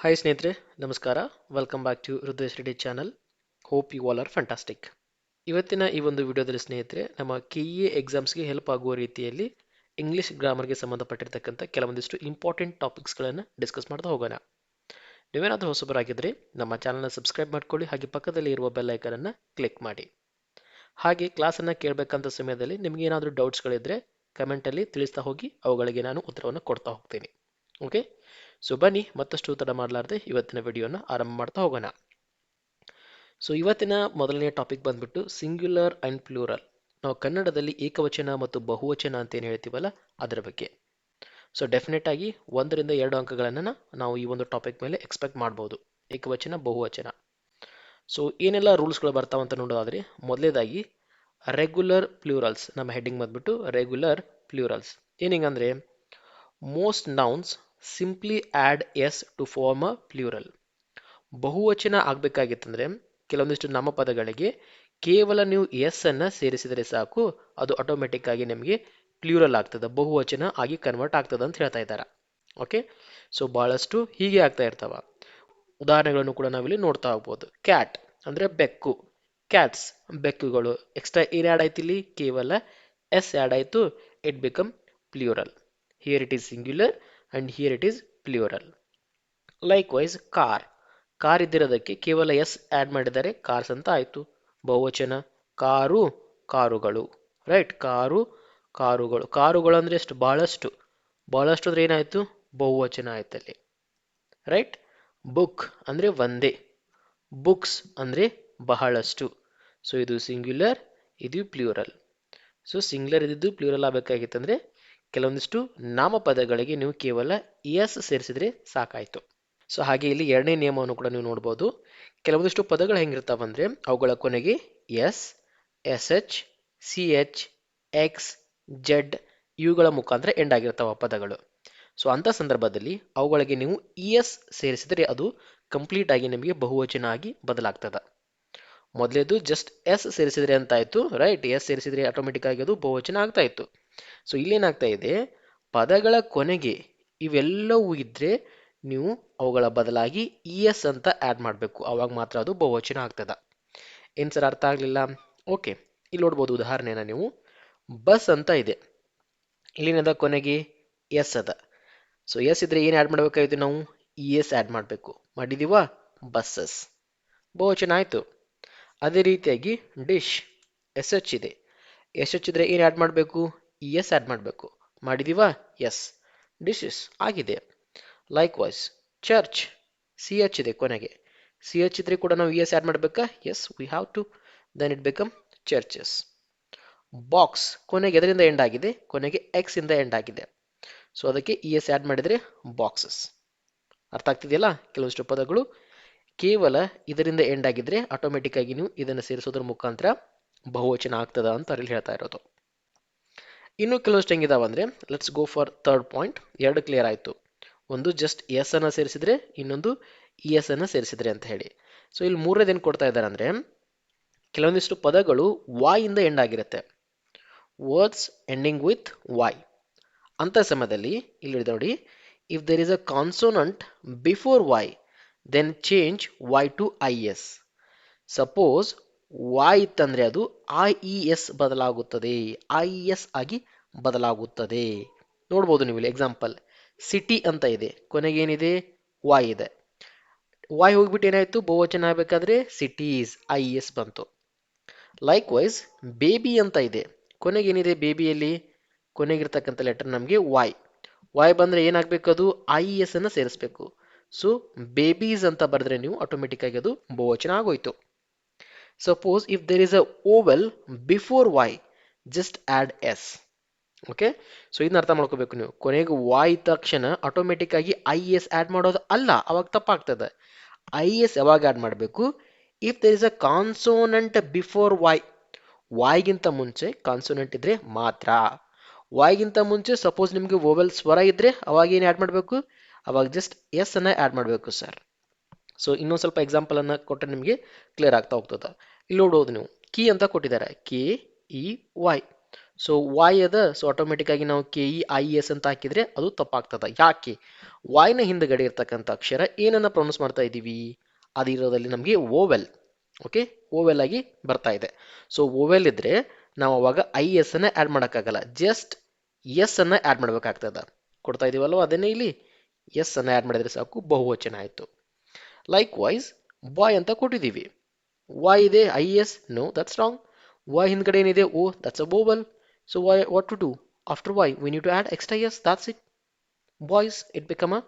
Hi ಸ್ನೇಹಿತರೆ, ನಮಸ್ಕಾರ. Welcome back to Hrudaya Reddy channel. Hope you all are fantastic. ಇವತ್ತಿನ ಈ ಒಂದು ವಿಡಿಯೋದಲ್ಲಿ ಸ್ನೇಹಿತರೆ, ನಮ್ಮ ಕೆಇಎ ಎಕ್ಸಾಮ್ಸ್ಗೆ ಹೆಲ್ಪ್ ಆಗುವ ರೀತಿಯಲ್ಲಿ ಇಂಗ್ಲಿಷ್ ಗ್ರಾಮರ್ಗೆ ಸಂಬಂಧಪಟ್ಟಿರ್ತಕ್ಕಂಥ ಕೆಲವೊಂದಿಷ್ಟು ಇಂಪಾರ್ಟೆಂಟ್ ಟಾಪಿಕ್ಸ್ಗಳನ್ನು ಡಿಸ್ಕಸ್ ಮಾಡ್ತಾ ಹೋಗೋಣ. ನೀವೇನಾದರೂ ಹೊಸಬರಾಗಿದ್ದರೆ ನಮ್ಮ ಚಾನಲ್ನ ಸಬ್ಸ್ಕ್ರೈಬ್ ಮಾಡ್ಕೊಳ್ಳಿ, ಹಾಗೆ ಪಕ್ಕದಲ್ಲಿ ಇರುವ ಬೆಲ್ ಐಕನನ್ನು ಕ್ಲಿಕ್ ಮಾಡಿ. ಹಾಗೆ ಕ್ಲಾಸನ್ನು ಕೇಳಬೇಕಂತ ಸಮಯದಲ್ಲಿ ನಿಮಗೆ ಏನಾದರೂ ಡೌಟ್ಸ್ಗಳಿದ್ದರೆ ಕಮೆಂಟಲ್ಲಿ ತಿಳಿಸ್ತಾ ಹೋಗಿ, ಅವುಗಳಿಗೆ ನಾನು ಉತ್ತರವನ್ನು ಕೊಡ್ತಾ ಹೋಗ್ತೀನಿ. ಓಕೆ, ಸೊ ಬನ್ನಿ ಮತ್ತಷ್ಟು ತಡ ಮಾಡಲಾರ್ದೆ ಇವತ್ತಿನ ವಿಡಿಯೋನ ಆರಂಭ ಮಾಡ್ತಾ ಹೋಗೋಣ. ಸೊ ಇವತ್ತಿನ ಮೊದಲನೇ ಟಾಪಿಕ್ ಬಂದ್ಬಿಟ್ಟು ಸಿಂಗ್ಯುಲರ್ ಅಂಡ್ ಪ್ಲೂರಲ್. ನಾವು ಕನ್ನಡದಲ್ಲಿ ಏಕವಚನ ಮತ್ತು ಬಹುವಚನ ಅಂತ ಏನು ಹೇಳ್ತೀವಲ್ಲ ಅದರ ಬಗ್ಗೆ. ಸೊ ಡೆಫಿನೆಟ್ ಆಗಿ 1ರಿಂದ 2 ಅಂಕಗಳನ್ನು ನಾವು ಈ ಒಂದು ಟಾಪಿಕ್ ಮೇಲೆ ಎಕ್ಸ್ಪೆಕ್ಟ್ ಮಾಡ್ಬೋದು, ಏಕವಚನ ಬಹುವಚನ. ಸೊ ಏನೆಲ್ಲ ರೂಲ್ಸ್ಗಳು ಬರ್ತಾವಂತ ನೋಡೋದಾದ್ರೆ, ಮೊದಲೇದಾಗಿ ರೆಗ್ಯುಲರ್ ಪ್ಲೂರಲ್ಸ್. ನಮ್ಮ ಹೆಡ್ಡಿಂಗ್ ಬಂದ್ಬಿಟ್ಟು ರೆಗ್ಯುಲರ್ ಪ್ಲೂರಲ್ಸ್. ಏನಿಂಗಂದ್ರೆ most nouns simply add S to form a plural. ಬಹುವಚನ ಆಗಬೇಕಾಗಿತ್ತಂದ್ರೆ ಕೆಲವೊಂದಿಷ್ಟು ನಾಮಪದಗಳಿಗೆ ಕೇವಲ ನೀವು ಎಸ್ ಅನ್ನು ಸೇರಿಸಿದರೆ ಸಾಕು, ಅದು ಆಟೋಮೆಟಿಕ್ ಆಗಿ ನಿಮಗೆ ಪ್ಲೂರಲ್ ಆಗ್ತದೆ, ಬಹುವಚನ ಆಗಿ ಕನ್ವರ್ಟ್ ಆಗ್ತದೆ ಅಂತ ಹೇಳ್ತಾ ಇದ್ದಾರೆ. ಓಕೆ, ಸೊ ಬಹಳಷ್ಟು ಹೀಗೆ ಆಗ್ತಾ ಇರ್ತಾವ. ಉದಾಹರಣೆಗಳನ್ನು ಕೂಡ ನಾವಿಲ್ಲಿ ನೋಡ್ತಾ ಹೋಗ್ಬೋದು. ಕ್ಯಾಟ್ ಅಂದರೆ ಬೆಕ್ಕು, ಕ್ಯಾಟ್ಸ್ ಬೆಕ್ಕುಗಳು. ಎಕ್ಸ್ಟ್ರಾ ಏನು ಆ್ಯಡ್ ಆಯ್ತು ಇಲ್ಲಿ? ಕೇವಲ ಎಸ್ ಆ್ಯಡ್ ಆಯಿತು, it become plural. Here it is singular and here it is plural. Likewise car, car ಇದ್ದಿರೋದಕ್ಕೆ ಕೇವಲ ಎಸ್ ಆ್ಯಡ್ ಮಾಡಿದ್ದಾರೆ, ಕಾರ್ಸ್ ಅಂತ ಆಯಿತು, ಬಹುವಚನ. ಕಾರು, ಕಾರುಗಳು. ರೈಟ್, ಕಾರು, ಕಾರುಗಳು. ಕಾರುಗಳು ಅಂದರೆ ಎಷ್ಟು? ಬಹಳಷ್ಟು. ಬಹಳಷ್ಟು ಅಂದರೆ ಏನಾಯಿತು? ಬಹುವಚನ ಆಯ್ತಲ್ಲಿ. ರೈಟ್. ಬುಕ್ ಅಂದರೆ ಒಂದೇ, ಬುಕ್ಸ್ ಅಂದರೆ ಬಹಳಷ್ಟು. ಸೊ ಇದು ಸಿಂಗ್ಯುಲರ್, ಇದು ಪ್ಲೂರಲ್. ಸೊ ಸಿಂಗ್ಯುಲರ್ ಇದ್ದಿದ್ದು ಪ್ಲೂರಲ್ ಆಗಬೇಕಾಗಿತ್ತಂದ್ರೆ ಕೆಲವೊಂದಿಷ್ಟು ನಾಮಪದಗಳಿಗೆ ನೀವು ಕೇವಲ ಎಸ್ ಸೇರಿಸಿದ್ರೆ ಸಾಕಾಯಿತು. ಸೊ ಹಾಗೆ ಇಲ್ಲಿ ಎರಡನೇ ನಿಯಮವನ್ನು ಕೂಡ ನೀವು ನೋಡ್ಬೋದು. ಕೆಲವೊಂದಿಷ್ಟು ಪದಗಳು ಹೆಂಗಿರ್ತಾವಂದ್ರೆ ಅವುಗಳ ಕೊನೆಗೆ S, S H, C H, X, Z ಇವುಗಳ ಮುಖಾಂತರ ಎಂಡ್ ಆಗಿರ್ತಾವ ಪದಗಳು. ಸೊ ಅಂಥ ಸಂದರ್ಭದಲ್ಲಿ ಅವುಗಳಿಗೆ ನೀವು ಇ ಎಸ್ ಸೇರಿಸಿದರೆ ಅದು ಕಂಪ್ಲೀಟ್ ಆಗಿ ನಿಮಗೆ ಬಹುವಚನ ಆಗಿ ಬದಲಾಗ್ತದೆ. ಮೊದಲೇದು ಜಸ್ಟ್ ಎಸ್ ಸೇರಿಸಿದ್ರೆ ಅಂತ ಆಯ್ತು, ರೈಟ್. ಎಸ್ ಸೇರಿಸಿದ್ರೆ ಆಟೋಮೆಟಿಕ್ ಆಗಿ ಅದು ಬಹುವಚನ ಆಗ್ತಾ ಇತ್ತು. ಸೊ ಇಲ್ಲೇನಾಗ್ತಾ ಇದೆ, ಪದಗಳ ಕೊನೆಗೆ ಇವೆಲ್ಲವೂ ಇದ್ರೆ ನೀವು ಅವುಗಳ ಬದಲಾಗಿ ಇ ಎಸ್ ಅಂತ ಆ್ಯಡ್ ಮಾಡಬೇಕು, ಅವಾಗ ಮಾತ್ರ ಅದು ಬಹುವಚನ ಆಗ್ತದ. ಏನು ಸರ್ ಅರ್ಥ ಆಗಲಿಲ್ಲ? ಓಕೆ, ಇಲ್ಲಿ ನೋಡ್ಬೋದು ಉದಾಹರಣೆನ ನೀವು. ಬಸ್ ಅಂತ ಇದೆ, ಇಲ್ಲಿನದ ಕೊನೆಗೆ ಎಸ್ ಅದ. ಸೊ ಎಸ್ ಇದ್ರೆ ಏನು ಆ್ಯಡ್ ಮಾಡಬೇಕಾಗಿತ್ತು? ನಾವು ಇ ಎಸ್ ಆ್ಯಡ್ ಮಾಡಬೇಕು. ಮಾಡಿದೀವಾ? ಬಸ್ಸಸ್, ಬಹುವಚನ ಆಯಿತು. ಅದೇ ರೀತಿಯಾಗಿ ಡಿಶ್, ಎಸ್ ಎಚ್ ಇದೆ, ಎಸ್ ಎಚ್ ಇದ್ರೆ ಏನು ಆ್ಯಡ್ ಮಾಡಬೇಕು? ಇ ಎಸ್ ಆ್ಯಡ್ ಮಾಡಬೇಕು. ಮಾಡಿದೀವಾ? ಎಸ್, ಡಿಶಸ್ ಆಗಿದೆ. ಲೈಕ್ವೈಸ್ ಚರ್ಚ್, ಸಿ ಎಚ್ ಇದೆ ಕೊನೆಗೆ, ಸಿ ಎಚ್ ಇದ್ರೆ ಕೂಡ ನಾವು ಇ ಎಸ್ ಆ್ಯಡ್ ಮಾಡಬೇಕಾ? Yes, we have to, then it become churches. Box ಕೊನೆಗೆ ಎದರಿಂದ ಎಂಡ್ ಆಗಿದೆ? ಕೊನೆಗೆ ಎಕ್ಸ್ ಇಂದ ಎಂಡ್ ಆಗಿದೆ. ಸೊ ಅದಕ್ಕೆ ಇ ಎಸ್ ಆ್ಯಡ್ ಮಾಡಿದರೆ ಬಾಕ್ಸಸ್. ಅರ್ಥ ಆಗ್ತಿದೆಯಲ್ಲ? ಕೆಲವಷ್ಟು ಪದಗಳು ಕೇವಲ ಇದರಿಂದ ಎಂಡ್ ಆಗಿದ್ರೆ ಆಟೋಮೆಟಿಕ್ ಆಗಿ ನೀವು ಇದನ್ನು ಸೇರಿಸೋದ್ರ ಮುಖಾಂತರ ಬಹುವಚನ ಆಗ್ತದ ಅಂತ ಅಲ್ಲಿ ಹೇಳ್ತಾ ಇರೋದು. ಇನ್ನು ಕೆಲವಷ್ಟು ಹೆಂಗಿದಾವಂದ್ರೆ, let's go for third point. ಎರಡು ಕ್ಲಿಯರ್ ಆಯಿತು. ಒಂದು ಜಸ್ಟ್ ಎಸ್ ಅನ್ನು ಸೇರಿಸಿದ್ರೆ, ಇನ್ನೊಂದು ಇ ಎಸ್ ಅನ್ನು ಸೇರಿಸಿದ್ರೆ ಅಂತ ಹೇಳಿ. ಸೊ ಇಲ್ಲಿ ಮೂರನೇದು ಏನು ಕೊಡ್ತಾ ಇದ್ದಾರೆ ಅಂದರೆ, ಕೆಲವೊಂದಿಷ್ಟು ಪದಗಳು ವಾಯ್ ಇಂದ ಎಂಡ್ ಆಗಿರುತ್ತೆ, ವರ್ಡ್ಸ್ ಎಂಡಿಂಗ್ ವಿತ್ ವಾಯ್. ಅಂತ ಸಮಯದಲ್ಲಿ ಇಲ್ಲಿ ನೋಡಿ, if there is a consonant before Y then change Y to I S. Suppose Y ಇತ್ತಂದ್ರೆ ಅದು ಐ ಇ ಎಸ್ ಬದಲಾಗುತ್ತದೆ, ಐ ಎಸ್ ಆಗಿ ಬದಲಾಗುತ್ತದೆ. ನೋಡ್ಬೋದು ನೀವು ಇಲ್ಲಿ ಎಕ್ಸಾಂಪಲ್. ಸಿಟಿ ಅಂತ ಇದೆ, ಕೊನೆಗೆ ಏನಿದೆ? ವಾಯ್ ಇದೆ. ವಾಯ್ ಹೋಗ್ಬಿಟ್ಟು ಏನಾಯ್ತು? ಬಹುವಚನ ಆಗಬೇಕಾದ್ರೆ ಸಿಟೀಸ್, ಐ ಎಸ್ ಬಂತು. ಲೈಕ್ ವೈಸ್ ಬೇಬಿ ಅಂತ ಇದೆ, ಕೊನೆಗೆ ಏನಿದೆ ಬೇಬಿಯಲ್ಲಿ? ಕೊನೆಗಿರ್ತಕ್ಕಂಥ ಲೆಟರ್ ನಮಗೆ ವಾಯ್. ವಾಯ್ ಬಂದ್ರೆ ಏನಾಗಬೇಕು? ಅದು ಐ ಎಸ್ ಅನ್ನು ಸೇರಿಸಬೇಕು. ಸೊ ಬೇಬೀಸ್ ಅಂತ ಬರೆದ್ರೆ ನೀವು ಆಟೋಮೆಟಿಕ್ ಆಗಿ ಅದು ಬಹುವಚನ ಆಗೋಯ್ತು. Suppose if there is a vowel before Y just add S. Okay, so ಇದನ್ನ ಅರ್ಥ ಮಾಡ್ಕೋಬೇಕು ನೀವು. ಕೊನೆಗೆ ವಾಯ್ ತಕ್ಷಣ ಆಟೋಮೆಟಿಕ್ ಆಗಿ ಐ ಎಸ್ ಆ್ಯಡ್ ಮಾಡೋದು ಅಲ್ಲ, ಅವಾಗ ತಪ್ಪಾಗ್ತದೆ. ಐ ಎಸ್ ಯಾವಾಗ ಆ್ಯಡ್ ಮಾಡಬೇಕು? If there is a consonant before Y. ವಾಯ್ಗಿಂತ ಮುಂಚೆ ಕಾನ್ಸೋನೆಂಟ್ ಇದ್ರೆ ಮಾತ್ರ. ವಾಯ್ಗಿಂತ ಮುಂಚೆ ಸಪೋಸ್ ನಿಮಗೆ ವೋವೆಲ್ ಸ್ವರ ಇದ್ರೆ ಅವಾಗ ಏನು ಆ್ಯಡ್ ಮಾಡಬೇಕು? ಅವಾಗ ಜಸ್ಟ್ ಎಸ್ ಅನ್ನ ಆ್ಯಡ್ ಮಾಡಬೇಕು ಸರ್. ಸೊ ಇನ್ನೊಂದು ಸ್ವಲ್ಪ ಎಕ್ಸಾಂಪಲ್ ಅನ್ನ ಕೊಟ್ಟರೆ ನಿಮಗೆ ಕ್ಲಿಯರ್ ಆಗ್ತಾ ಹೋಗ್ತದೆ. ಇಲ್ಲಿ ನೋಡೋದು ನೀವು, ಕೀ ಅಂತ ಕೊಟ್ಟಿದ್ದಾರೆ, K E Y. So Y ಅದ, ಸೊ ಆಟೋಮೆಟಿಕ್ ಆಗಿ ನಾವು KEIES ಅಂತ ಹಾಕಿದ್ರೆ ಅದು ತಪ್ಪಾಗ್ತದ. ಯಾಕೆ? ವಾಯ್ನ ಹಿಂದ್ಗಡೆ ಇರ್ತಕ್ಕಂಥ ಅಕ್ಷರ ಏನನ್ನ ಪ್ರೊನೌನ್ಸ್ ಮಾಡ್ತಾ ಇದ್ದೀವಿ, ಅದಿರೋದಲ್ಲಿ ನಮಗೆ ಓವೆಲ್. ಓಕೆ, ಓವೆಲ್ ಆಗಿ ಬರ್ತಾ ಇದೆ. ಸೊ ಓವೆಲ್ ಇದ್ರೆ ನಾವು ಅವಾಗ IS ಅನ್ನ ಆ್ಯಡ್ ಮಾಡೋಕ್ಕಾಗಲ್ಲ, ಜಸ್ಟ್ ಎಸ್ ಅನ್ನ ಆ್ಯಡ್ ಮಾಡಬೇಕಾಗ್ತದ. ಕೊಡ್ತಾ ಇದೀವಲ್ವ ಅದನ್ನೇ ಇಲ್ಲಿ ಎಸ್ ಅನ್ನ ಆ್ಯಡ್ ಮಾಡಿದ್ರೆ ಸಾಕು, ಬಹುವಚನ ಆಯಿತು. ಲೈಕ್ ವೈಸ್ ಬಾಯ್ ಅಂತ ಕೊಟ್ಟಿದ್ದೀವಿ, ವಾಯ್ ಇದೆ IS, no that's wrong. Y ಹಿಂದ್ಗಡೆ ಏನಿದೆ O, that's a vowel. So why, what to do? After y, we need to add extra s. That's it. Boys, it become a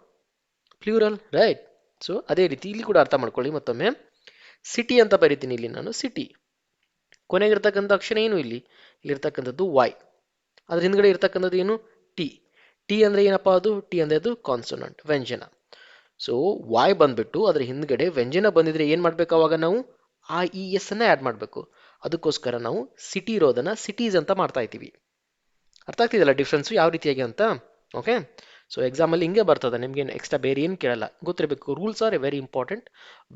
plural, right? So ಅದೇ ರೀತಿ ಇಲ್ಲಿ ಕೂಡ ಅರ್ಥ ಮಾಡ್ಕೊಳ್ಳಿ ಮತ್ತೊಮ್ಮೆ. City ಅಂತ ಬರಿತೀನಿ ಇಲ್ಲಿ ನಾನು, ಸಿಟಿ ಕೊನೆಗಿರ್ತಕ್ಕಂಥ ಅಕ್ಷರ ಏನು ಇಲ್ಲಿರ್ತಕ್ಕಂಥದ್ದು y, ಅದ್ರ ಹಿಂದ್ಗಡೆ ಇರ್ತಕ್ಕಂಥದ್ದು ಏನು ಟಿ. ಟಿ ಅಂದ್ರೆ ಏನಪ್ಪಾ ಅದು, ಟಿ ಅಂದ್ರೆ ಅದು ಕಾನ್ಸೋನೆಂಟ್, ವ್ಯಂಜನ. ಸೊ y ಬಂದ್ಬಿಟ್ಟು ಅದ್ರ ಹಿಂದ್ಗಡೆ ವ್ಯಂಜನ ಬಂದಿದ್ರೆ ಏನ್ ಮಾಡ್ಬೇಕು ಅವಾಗ ನಾವು IES ಅನ್ನ ಆ್ಯಡ್ ಮಾಡಬೇಕು. ಅದಕ್ಕೋಸ್ಕರ ನಾವು ಸಿಟಿ ಇರೋದನ್ನ ಸಿಟೀಸ್ ಅಂತ ಮಾಡ್ತಾ ಇದ್ದೀವಿ. ಅರ್ಥ ಆಗ್ತಿದೆಯಲ್ಲ ಡಿಫ್ರೆನ್ಸ್ ಯಾವ ರೀತಿಯಾಗಿ ಅಂತ. ಓಕೆ, ಸೊ ಎಕ್ಸಾಮಲ್ಲಿ ಹಿಂಗೆ ಬರ್ತದೆ, ನಿಮ್ಗೆ ಎಕ್ಸ್ಟ್ರಾ ಬೇರೆ ಏನು ಕೇಳಲ್ಲ, ಗೊತ್ತಿರಬೇಕು. Rules are very important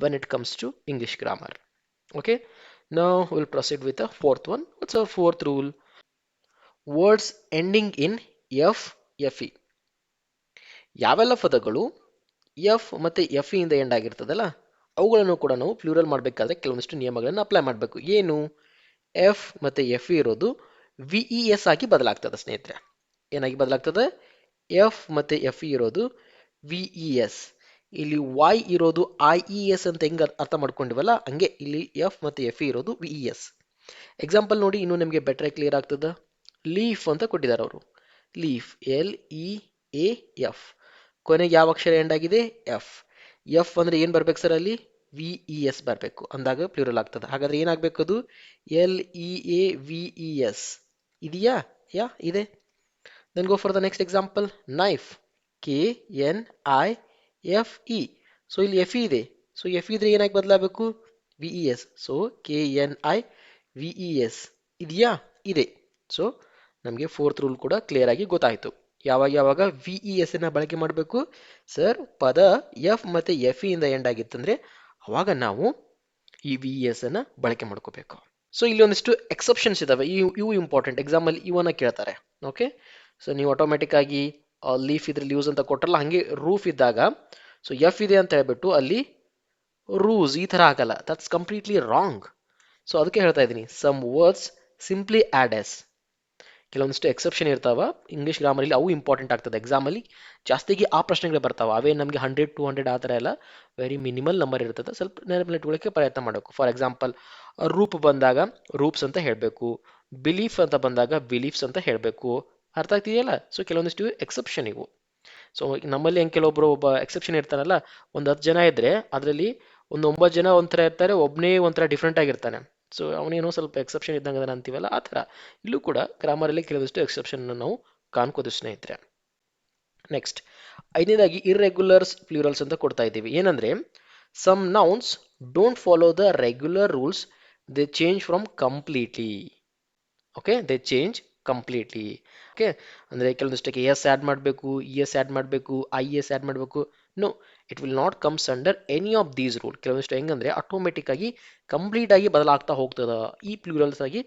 when it comes to English grammar. Okay, now will proceed with the fourth one. What's our fourth rule? Words ending in FE. ಯಾವೆಲ್ಲ ಪದಗಳು ಎಫ್ ಮತ್ತೆ FE ಇಂದ ಎಂಡ್ ಆಗಿರ್ತದಲ್ಲ ಅವುಗಳನ್ನು ಕೂಡ ನಾವು ಪ್ಲೂರಲ್ ಮಾಡಬೇಕಾದ್ರೆ ಕೆಲವೊಂದಿಷ್ಟು ನಿಯಮಗಳನ್ನು ಅಪ್ಲೈ ಮಾಡಬೇಕು. ಏನು? ಎಫ್ ಮತ್ತೆ FE ಇರೋದು VES ಆಗಿ ಬದಲಾಗ್ತದೆ ಸ್ನೇಹಿತರೆ. ಏನಾಗಿ ಬದಲಾಗ್ತದೆ? ಎಫ್ ಮತ್ತೆ FE ಇರೋದು VES. ಇಲ್ಲಿ y ಇರೋದು IES ಅಂತ ಹೆಂಗೆ ಅರ್ಥ ಮಾಡ್ಕೊಂಡಿವಲ್ಲ ಹಂಗೆ ಇಲ್ಲಿ ಎಫ್ ಮತ್ತೆ FE ಇರೋದು VES. ಎಕ್ಸಾಂಪಲ್ ನೋಡಿ, ಇನ್ನು ನಿಮಗೆ ಬೆಟರ್ ಕ್ಲಿಯರ್ ಆಗ್ತದ. ಲೀಫ್ ಅಂತ ಕೊಟ್ಟಿದ್ದಾರೆ ಅವರು, ಲೀಫ್ LEAF, ಕೊನೆಗೆ ಯಾವ ಅಕ್ಷರ ಎಂಡ್ ಆಗಿದೆ? ಎಫ್. ಎಫ್ ಅಂದ್ರೆ ಏನ್ ಬರ್ಬೇಕು ಸರ್ ಅಲ್ಲಿ? VES ಬರಬೇಕು, ಅಂದಾಗ ಪ್ಲೂರಲ್ ಆಗ್ತದೆ. ಹಾಗಾದ್ರೆ ಏನಾಗಬೇಕು ಅದು? LEAVES ಇದೆಯಾ? ಯಾ ಇದೆ. Then go for the next example, knife KNIFE. So ಇಲ್ಲಿ FE ಇದೆ, ಸೊ FE ಇದ್ರೆ ಏನಾಗಿ ಬದಲಾಗಬೇಕು? VES. ಸೊ KNIVES ಇದೆಯಾ? ಇದೆ. ಸೊ ನಮಗೆ ಫೋರ್ತ್ ರೂಲ್ ಕೂಡ ಕ್ಲಿಯರ್ ಆಗಿ ಗೊತ್ತಾಯಿತು. ಯಾವಾಗ ಯಾವಾಗ VES ಅನ್ನ ಬಳಕೆ ಮಾಡಬೇಕು ಸರ್? ಪದ ಎಫ್ ಮತ್ತೆ FE ಇಂದ ಎಂಡ್ ಆಗಿತ್ತಂದ್ರೆ ಅವಾಗ ನಾವು ಈ VES ಅನ್ನ ಬಳಕೆ ಮಾಡ್ಕೋಬೇಕು. ಸೊ ಇಲ್ಲಿ ಒಂದಿಷ್ಟು ಎಕ್ಸೆಪ್ಷನ್ಸ್ ಇದಾವೆ, ಇವು ಇಂಪಾರ್ಟೆಂಟ್. ಎಕ್ಸಾಮಲ್ಲಿ ಇವನ್ನ ಕೇಳ್ತಾರೆ. ಓಕೆ, ಸೊ ನೀವು ಆಟೋಮೆಟಿಕ್ ಆಗಿ ಲೀಫ್ ಇದ್ರೆ ಲೀವ್ಸ್ ಅಂತ ಕೊಟ್ಟರಲ್ಲ, ಹಂಗೆ ರೂಫ್ ಇದ್ದಾಗ ಸೊ ಎಫ್ ಇದೆ ಅಂತ ಹೇಳ್ಬಿಟ್ಟು ಅಲ್ಲಿ ರೂಸ್ ಈ ತರ ಆಗಲ್ಲ, ದಟ್ಸ್ ಕಂಪ್ಲೀಟ್ಲಿ ರಾಂಗ್. ಸೊ ಅದಕ್ಕೆ ಹೇಳ್ತಾ ಇದ್ದೀನಿ, some words simply add S. ಕೆಲವೊಂದಿಷ್ಟು ಎಕ್ಸೆಪ್ಷನ್ ಇರ್ತಾವ ಇಂಗ್ಲೀಷ್ ಗ್ರಾಮರಲ್ಲಿ, ಅವು ಇಂಪಾರ್ಟೆಂಟ್ ಆಗ್ತದೆ. ಎಕ್ಸಾಮಲ್ಲಿ ಜಾಸ್ತಿಗೆ ಆ ಪ್ರಶ್ನೆಗಳು ಬರ್ತಾವೆ, ಅವೇ ನಮಗೆ 100, 200 ಆ ಥರ ಎಲ್ಲ ವೆರಿ ಮಿನಿಮಲ್ ನಂಬರ್ ಇರ್ತದೆ. ಸ್ವಲ್ಪ ನೆನಪಿಟ್ಕೊಳ್ಳೋಕ್ಕೆ ಪ್ರಯತ್ನ ಮಾಡಬೇಕು. ಫಾರ್ ಎಕ್ಸಾಂಪಲ್ ರೂಪ್ ಬಂದಾಗ ರೂಪ್ಸ್ ಅಂತ ಹೇಳಬೇಕು, ಬಿಲೀಫ್ ಅಂತ ಬಂದಾಗ ಬಿಲೀಫ್ಸ್ ಅಂತ ಹೇಳಬೇಕು. ಅರ್ಥ ಆಗ್ತಿದೆಯಲ್ಲ? ಸೊ ಕೆಲವೊಂದಿಷ್ಟು ಎಕ್ಸೆಪ್ಷನ್ ಇವು. ಸೊ ನಮ್ಮಲ್ಲಿ ಹೆಂಗೆ ಕೆಲವೊಬ್ರು ಒಬ್ಬ ಎಕ್ಸೆಪ್ಷನ್ ಇರ್ತಾರಲ್ಲ, ಒಂದು 10 ಜನ ಇದ್ರೆ ಅದರಲ್ಲಿ ಒಂದು 9 ಜನ ಒಂಥರ ಇರ್ತಾರೆ, ಒಬ್ಬನೇ ಒಂಥರ ಡಿಫ್ರೆಂಟ್ ಆಗಿರ್ತಾನೆ. ಸೊ ಅವನೇನೋ ಸ್ವಲ್ಪ ಎಕ್ಸೆಪ್ಷನ್ ಇದ್ದಂಗೆ ಅದನ್ನ ಅಂತೀವಲ್ಲ, ಆ ಥರ ಇಲ್ಲೂ ಕೂಡ ಗ್ರಾಮರಲ್ಲಿ ಕೆಲವಷ್ಟು ಎಕ್ಸೆಪ್ಷನ್ ನಾವು ಕಾಣ್ಕೋದು ಸ್ನೇಹಿತರೆ. ನೆಕ್ಸ್ಟ್, ಐದನೇದಾಗಿ ಇರ್ರೆಗ್ಯುಲರ್ಸ್ ಪ್ಲೂರಲ್ಸ್ ಅಂತ ಕೊಡ್ತಾ ಇದ್ದೀವಿ. ಏನಂದ್ರೆ some nouns don't follow the regular rules, they change from completely. Okay, they change completely. Okay, ಅಂದರೆ ಕೆಲವೊಂದಿಷ್ಟಕ್ಕೆ ಎಸ್ ಆ್ಯಡ್ ಮಾಡಬೇಕು, ES ಆ್ಯಡ್ ಮಾಡಬೇಕು, IES ಆ್ಯಡ್ ಮಾಡಬೇಕು. No, it will not comes under any of these rule. ಕೆಲವೊಂದಿಷ್ಟು ಹೆಂಗಂದ್ರೆ automatic ಆಗಿ complete ಆಗಿ ಬದಲಾಗ್ತಾ ಹೋಗ್ತದ ಈ ಪ್ಲೂರಲ್ಸ್ ಆಗಿ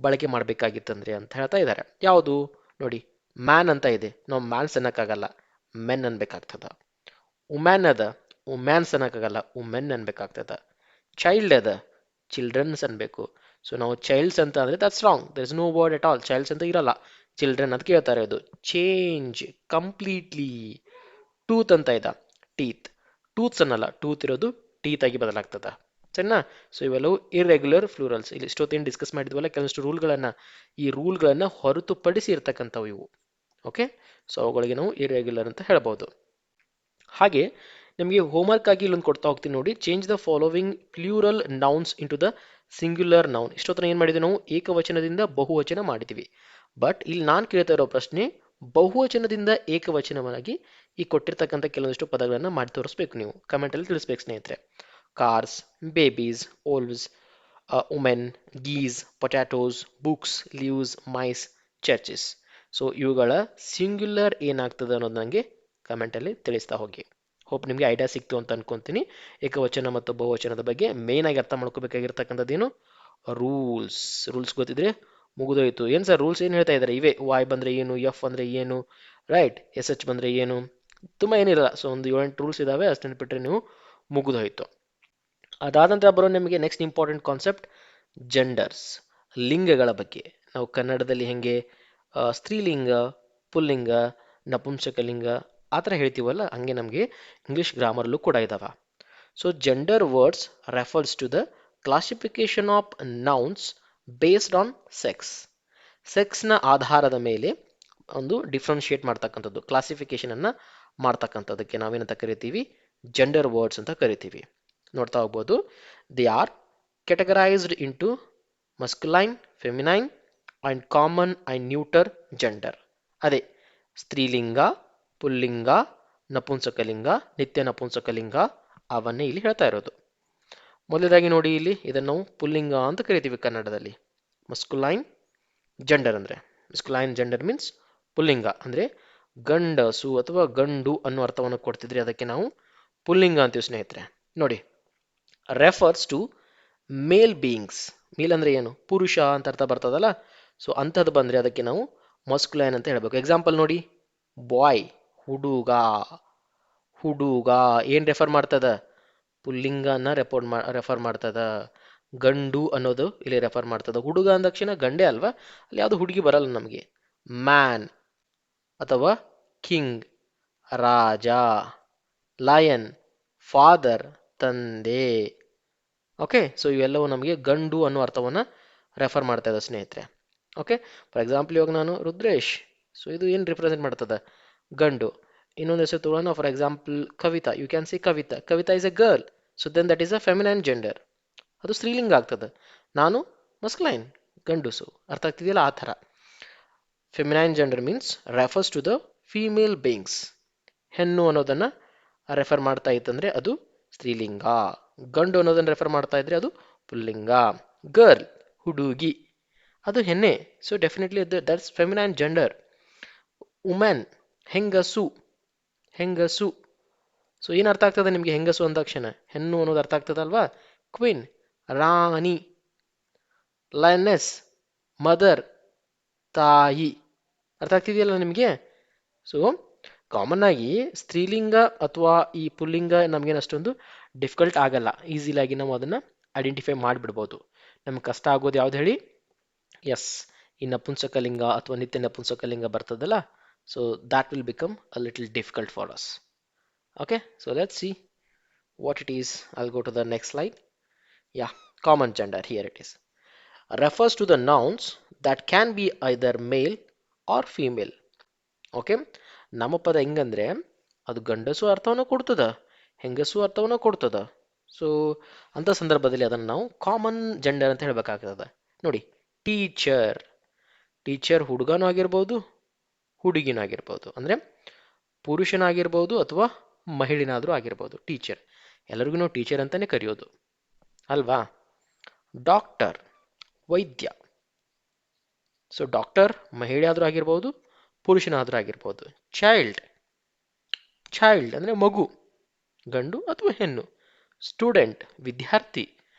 ಬಳಕೆ ಮಾಡಬೇಕಾಗಿತ್ತಂದ್ರೆ ಅಂತ ಹೇಳ್ತಾ ಇದ್ದಾರೆ. ಯಾವುದು ನೋಡಿ, ಮ್ಯಾನ್ ಅಂತ ಇದೆ, ನಾವು ಮ್ಯಾನ್ಸ್ ಅನ್ನಕ್ಕಾಗಲ್ಲ, ಮೆನ್ ಅನ್ಬೇಕಾಗ್ತದ. ಉಮ್ಯಾನ್ ಅದ, ಉಮ್ಯಾನ್ಸ್ ಅನ್ನಕ್ಕಾಗಲ್ಲ, ಉಮೆನ್ ಅನ್ಬೇಕಾಗ್ತದ. ಚೈಲ್ಡ್ ಅದ, ಚಿಲ್ಡ್ರನ್ಸ್ ಅನ್ಬೇಕು. ಸೊ ನಾವು ಚೈಲ್ಡ್ಸ್ ಅಂತ ಅಂದ್ರೆ that's wrong, there is no word at all, childs ಅಂತ ಇರಲ್ಲ, ಚಿಲ್ಡ್ರನ್ ಅಂತ ಕೇಳ್ತಾರೆ. ಅದು ಚೇಂಜ್ ಕಂಪ್ಲೀಟ್ಲಿ. ಟೂತ್ ಅಂತ ಇದೆ, ಟೀತ್, ಟೂತ್ಸ್ ಅನ್ನಲ್ಲ, ಟೂತ್ ಇರೋದು ಟೀತ್ ಆಗಿ ಬದಲಾಗ್ತದ. ಸರಿನಾ? ಸೊ ಇವೆಲ್ಲವೂ ಇರ್ರೆಗ್ಯುಲರ್ ಫ್ಲೂರಲ್ಸ್. ಇಲ್ಲಿ ಇಷ್ಟೊತ್ತೇನು ಡಿಸ್ಕಸ್ ಮಾಡಿದ್ವಲ್ಲ ಕೆಲವಷ್ಟು ರೂಲ್ಗಳನ್ನ, ಈ ರೂಲ್ಗಳನ್ನ ಹೊರತುಪಡಿಸಿ ಇರ್ತಕ್ಕಂಥವು ಇವು. ಓಕೆ, ಸೊ ಅವುಗಳಿಗೆ ನಾವು ಇರ್ರೆಗ್ಯುಲರ್ ಅಂತ ಹೇಳ್ಬೋದು. ಹಾಗೆ ನಿಮಗೆ ಹೋಮ್ವರ್ಕ್ ಆಗಿ ಇಲ್ಲೊಂದು ಕೊಡ್ತಾ ಹೋಗ್ತೀನಿ ನೋಡಿ, change the following plural nouns into the singular noun. ಇಷ್ಟೊತ್ತನ ಏನು ಮಾಡಿದ್ವಿ ನಾವು? ಏಕವಚನದಿಂದ ಬಹುವಚನ ಮಾಡಿದ್ವಿ. ಬಟ್ ಇಲ್ಲಿ ನಾನು ಕೇಳ್ತಾ ಇರೋ ಪ್ರಶ್ನೆ, ಬಹುವಚನದಿಂದ ಏಕವಚನವಾಗಿ ಈ ಕೊಟ್ಟಿರ್ತಕ್ಕಂಥ ಕೆಲವೊಂದಿಷ್ಟು ಪದಗಳನ್ನು ಮಾಡಿ ತೋರಿಸ್ಬೇಕು. ನೀವು ಕಮೆಂಟಲ್ಲಿ ತಿಳಿಸ್ಬೇಕು ಸ್ನೇಹಿತರೆ. Cars, babies, wolves, women, geese, potatoes, books, leaves, mice, churches. So ಇವುಗಳ ಸಿಂಗ್ಯುಲರ್ ಏನಾಗ್ತದೆ ಅನ್ನೋದು ನನಗೆ ಕಮೆಂಟಲ್ಲಿ ತಿಳಿಸ್ತಾ ಹೋಗಿ. ಹೋಪ್ ನಿಮಗೆ ಐಡಿಯಾ ಸಿಕ್ತು ಅಂತ ಅನ್ಕೊಂತೀನಿ. ಏಕವಚನ ಮತ್ತು ಬಹುವಚನದ ಬಗ್ಗೆ ಮೇನ್ ಆಗಿ ಅರ್ಥ ಮಾಡ್ಕೋಬೇಕಾಗಿರ್ತಕ್ಕಂಥದ್ದೇನು? ರೂಲ್ಸ್. ರೂಲ್ಸ್ ಗೊತ್ತಿದ್ರೆ ಮುಗಿದೋಯ್ತು. ಏನು ಸರ್ ರೂಲ್ಸ್ ಏನು ಹೇಳ್ತಾ ಇದ್ದಾರೆ? ಇವೆ ವಾಯ್ ಬಂದರೆ ಏನು, ಎಫ್ ಅಂದರೆ ಏನು, ರೈಟ್, ಎಸ್ ಎಚ್ ಬಂದರೆ ಏನು, ತುಂಬ ಏನಿರಲ್ಲ. ಸೊ ಒಂದು 7-8 ರೂಲ್ಸ್ ಇದ್ದಾವೆ, ಅಷ್ಟು ನೆನ್ಪಿಟ್ರೆ ನೀವು ಮುಗಿದೋಯ್ತು. ಅದಾದ ನಂತರ ಬರೋ ನಿಮಗೆ ನೆಕ್ಸ್ಟ್ ಇಂಪಾರ್ಟೆಂಟ್ ಕಾನ್ಸೆಪ್ಟ್ ಜೆಂಡರ್ಸ್, ಲಿಂಗಗಳ ಬಗ್ಗೆ. ನಾವು ಕನ್ನಡದಲ್ಲಿ ಹೆಂಗೆ ಸ್ತ್ರೀಲಿಂಗ, ಪುಲ್ಲಿಂಗ, ನಪುಂಸಕಲಿಂಗ ಆ ಥರ ಹೇಳ್ತೀವಲ್ಲ, ಹಂಗೆ ನಮಗೆ ಇಂಗ್ಲಿಷ್ ಗ್ರಾಮರಲ್ಲೂ ಕೂಡ ಇದ್ದಾವೆ. So gender words refers to the classification of nouns based on sex. ಸೆಕ್ಸ್ನ ಆಧಾರದ ಮೇಲೆ ಒಂದು ಡಿಫ್ರೆನ್ಶಿಯೇಟ್ ಮಾಡ್ತಕ್ಕಂಥದ್ದು, ಕ್ಲಾಸಿಫಿಕೇಶನ್ ಅನ್ನ ಮಾಡ್ತಕ್ಕಂಥದ್ದಕ್ಕೆ ನಾವೇನಂತ ಕರಿತೀವಿ? ಜೆಂಡರ್ ವರ್ಡ್ಸ್ ಅಂತ ಕರಿತೀವಿ. ನೋಡ್ತಾ ಹೋಗ್ಬೋದು. They are categorized into masculine, feminine and common and neuter gender. ಅದೇ ಸ್ತ್ರೀಲಿಂಗ, ಪುಲ್ಲಿಂಗ, ನಪುಂಸಕಲಿಂಗ, ನಿತ್ಯ ನಪುಂಸಕಲಿಂಗ ಅವನ್ನೇ ಇಲ್ಲಿ ಹೇಳ್ತಾ ಇರೋದು. ಮೊದಲದಾಗಿ ನೋಡಿ, ಇಲ್ಲಿ ಇದನ್ನು ನಾವು ಪುಲ್ಲಿಂಗ ಅಂತ ಕರಿತೀವಿ ಕನ್ನಡದಲ್ಲಿ. ಮಸ್ಕ್ಯುಲೈನ್ ಜೆಂಡರ್ ಅಂದರೆ, ಮಸ್ಕ್ಯುಲೈನ್ ಜೆಂಡರ್ ಮೀನ್ಸ್ ಪುಲ್ಲಿಂಗ ಅಂದರೆ ಗಂಡಸು ಅಥವಾ ಗಂಡು ಅನ್ನೋ ಅರ್ಥವನ್ನು ಕೊಡ್ತಿದ್ರೆ ಅದಕ್ಕೆ ನಾವು ಪುಲ್ಲಿಂಗ ಅಂತೀವಿ ಸ್ನೇಹಿತರೆ. ನೋಡಿ, ರೆಫರ್ಸ್ ಟು ಮೇಲ್ ಬೀಯಿಂಗ್ಸ್. ಮೇಲ್ ಅಂದರೆ ಏನು? ಪುರುಷ ಅಂತ ಅರ್ಥ ಬರ್ತದಲ್ಲ. ಸೊ ಅಂಥದ್ದು ಬಂದರೆ ಅದಕ್ಕೆ ನಾವು ಮಸ್ಕ್ಯುಲೈನ್ ಅಂತ ಹೇಳಬೇಕು. ಎಕ್ಸಾಂಪಲ್ ನೋಡಿ, ಬಾಯ್ ಹುಡುಗ, ಹುಡುಗ ಏನು ರೆಫರ್ ಮಾಡ್ತದ? ಪುಲ್ಲಿಂಗನ ರೆಫರ್ ಮಾಡ್ತದ. ಗಂಡು ಅನ್ನೋದು ಇಲ್ಲಿ ರೆಫರ್ ಮಾಡ್ತದ. ಹುಡುಗ ಅಂದ ತಕ್ಷಣ ಗಂಡೇ ಅಲ್ವಾ, ಅಲ್ಲಿ ಯಾವುದು ಹುಡುಗಿ ಬರಲ್ಲ ನಮಗೆ. ಮ್ಯಾನ್ ಅಥವಾ ಕಿಂಗ್, ರಾಜ, ಲಯನ್, ಫಾದರ್ ತಂದೆ. ಓಕೆ, ಸೊ ಇವೆಲ್ಲವೂ ನಮಗೆ ಗಂಡು ಅನ್ನೋ ಅರ್ಥವನ್ನು ರೆಫರ್ ಮಾಡ್ತಾ ಇದೆ ಸ್ನೇಹಿತರೆ. ಓಕೆ, ಫಾರ್ ಎಕ್ಸಾಂಪಲ್ ಇವಾಗ ನಾನು ರುದ್ರೇಶ್, ಸೊ ಇದು ಏನು ರಿಪ್ರೆಸೆಂಟ್ ಮಾಡ್ತದೆ? ಗಂಡು. ಇನ್ನೊಂದು ಹೆಸರು ತಗೊಳ್ಳೋಣ, for example Kavita, you can see Kavita. Kavita is a girl, so then that is a feminine gender, ಅದು ಸ್ತ್ರೀಲಿಂಗ ಆಗ್ತದೆ. ನಾನು ಮಸ್ಕ್ಲೈನ್, ಗಂಡುಸು. ಅರ್ಥ ಆಗ್ತಿದೆಯಲ್ಲ? ಆ ಥರ feminine gender means refers to the female beings. ಹೆಣ್ಣು ಅನ್ನೋದನ್ನು ರೆಫರ್ ಮಾಡ್ತಾ ಇತ್ತಂದ್ರೆ ಅದು ಸ್ತ್ರೀಲಿಂಗ. ಗಂಡು ಅನ್ನೋದನ್ನು ರೆಫರ್ ಮಾಡ್ತಾ ಇದ್ರೆ ಅದು ಪುಲ್ಲಿಂಗ. ಗರ್ಲ್ ಹುಡುಗಿ, ಅದು ಹೆಣ್ಣೆ. So definitely that's feminine gender. Women ಹೆಂಗಸು, ಹೆಂಗಸು. ಸೊ ಏನು ಅರ್ಥ ಆಗ್ತದೆ ನಿಮಗೆ ಹೆಂಗಸು ಅಂದ ತಕ್ಷಣ? ಹೆಣ್ಣು ಅನ್ನೋದು ಅರ್ಥ ಆಗ್ತದಲ್ವಾ? ಕ್ವೀನ್ ರಾಣಿ, ಲಯನೆಸ್ ಮದರ್ ತಾಯಿ. ಅರ್ಥ ಆಗ್ತಿದೆಯಲ್ಲ ನಿಮಗೆ? ಸೊ ಕಾಮನ್ ಆಗಿ ಸ್ತ್ರೀಲಿಂಗ ಅಥವಾ ಈ ಪುಲ್ಲಿಂಗ ನಮಗೇನು ಅಷ್ಟೊಂದು ಡಿಫಿಕಲ್ಟ್ ಆಗಲ್ಲ, ಈಸಿಲಾಗಿ ನಾವು ಅದನ್ನು ಐಡೆಂಟಿಫೈ ಮಾಡಿಬಿಡ್ಬೋದು. ನಮ್ಗೆ ಕಷ್ಟ ಆಗೋದು ಯಾವ್ದು ಹೇಳಿ? ಎಸ್, ಈ ನಪುಂಸಕಲಿಂಗ ಅಥವಾ ನಿತ್ಯ ನಪುಂಸಕಲಿಂಗ ಬರ್ತದಲ್ಲ, so that will become a little difficult for us. Okay, so let's see what it is. I'll go to the next slide. Yeah, common gender, here it is. Refers to the nouns that can be either male or female. Okay, ನಾಮಪದ ಹೆಂಗಂದ್ರೆ ಅದು ಗಂಡಸು ಅರ್ಥವನ್ನು ಕೊಡ್ತದ, ಹೆಂಗಸು ಅರ್ಥವನ್ನು ಕೊಡ್ತದ. So ಅಂಥ ಸಂದರ್ಭದಲ್ಲಿ ಅದನ್ನು ನಾವು ಕಾಮನ್ ಜೆಂಡರ್ ಅಂತ ಹೇಳಬೇಕಾಗ್ತದೆ. ನೋಡಿ, ಟೀಚರ್, ಟೀಚರ್ ಹುಡುಗನೂ ಆಗಿರ್ಬೋದು, ಹುಡುಗಿನೂ ಆಗಿರ್ಬೋದು, ಅಂದರೆ ಪುರುಷನಾಗಿರ್ಬೋದು ಅಥವಾ ಮಹಿಳೆನಾದರೂ ಆಗಿರ್ಬೋದು. ಟೀಚರ್ ಎಲ್ಲರಿಗೂ ನಾವು ಟೀಚರ್ ಅಂತಲೇ ಕರೆಯೋದು ಅಲ್ವಾ? ಡಾಕ್ಟರ್ ವೈದ್ಯ. ಸೊ ಡಾಕ್ಟರ್ ಮಹಿಳೆ ಆದರೂ ಆಗಿರ್ಬೋದು, ಪುರುಷನಾದರೂ ಆಗಿರ್ಬೋದು. ಚೈಲ್ಡ್, ಚೈಲ್ಡ್ ಅಂದರೆ ಮಗು, ಗಂಡು ಅಥವಾ ಹೆಣ್ಣು. ಸ್ಟೂಡೆಂಟ್ ವಿದ್ಯಾರ್ಥಿ,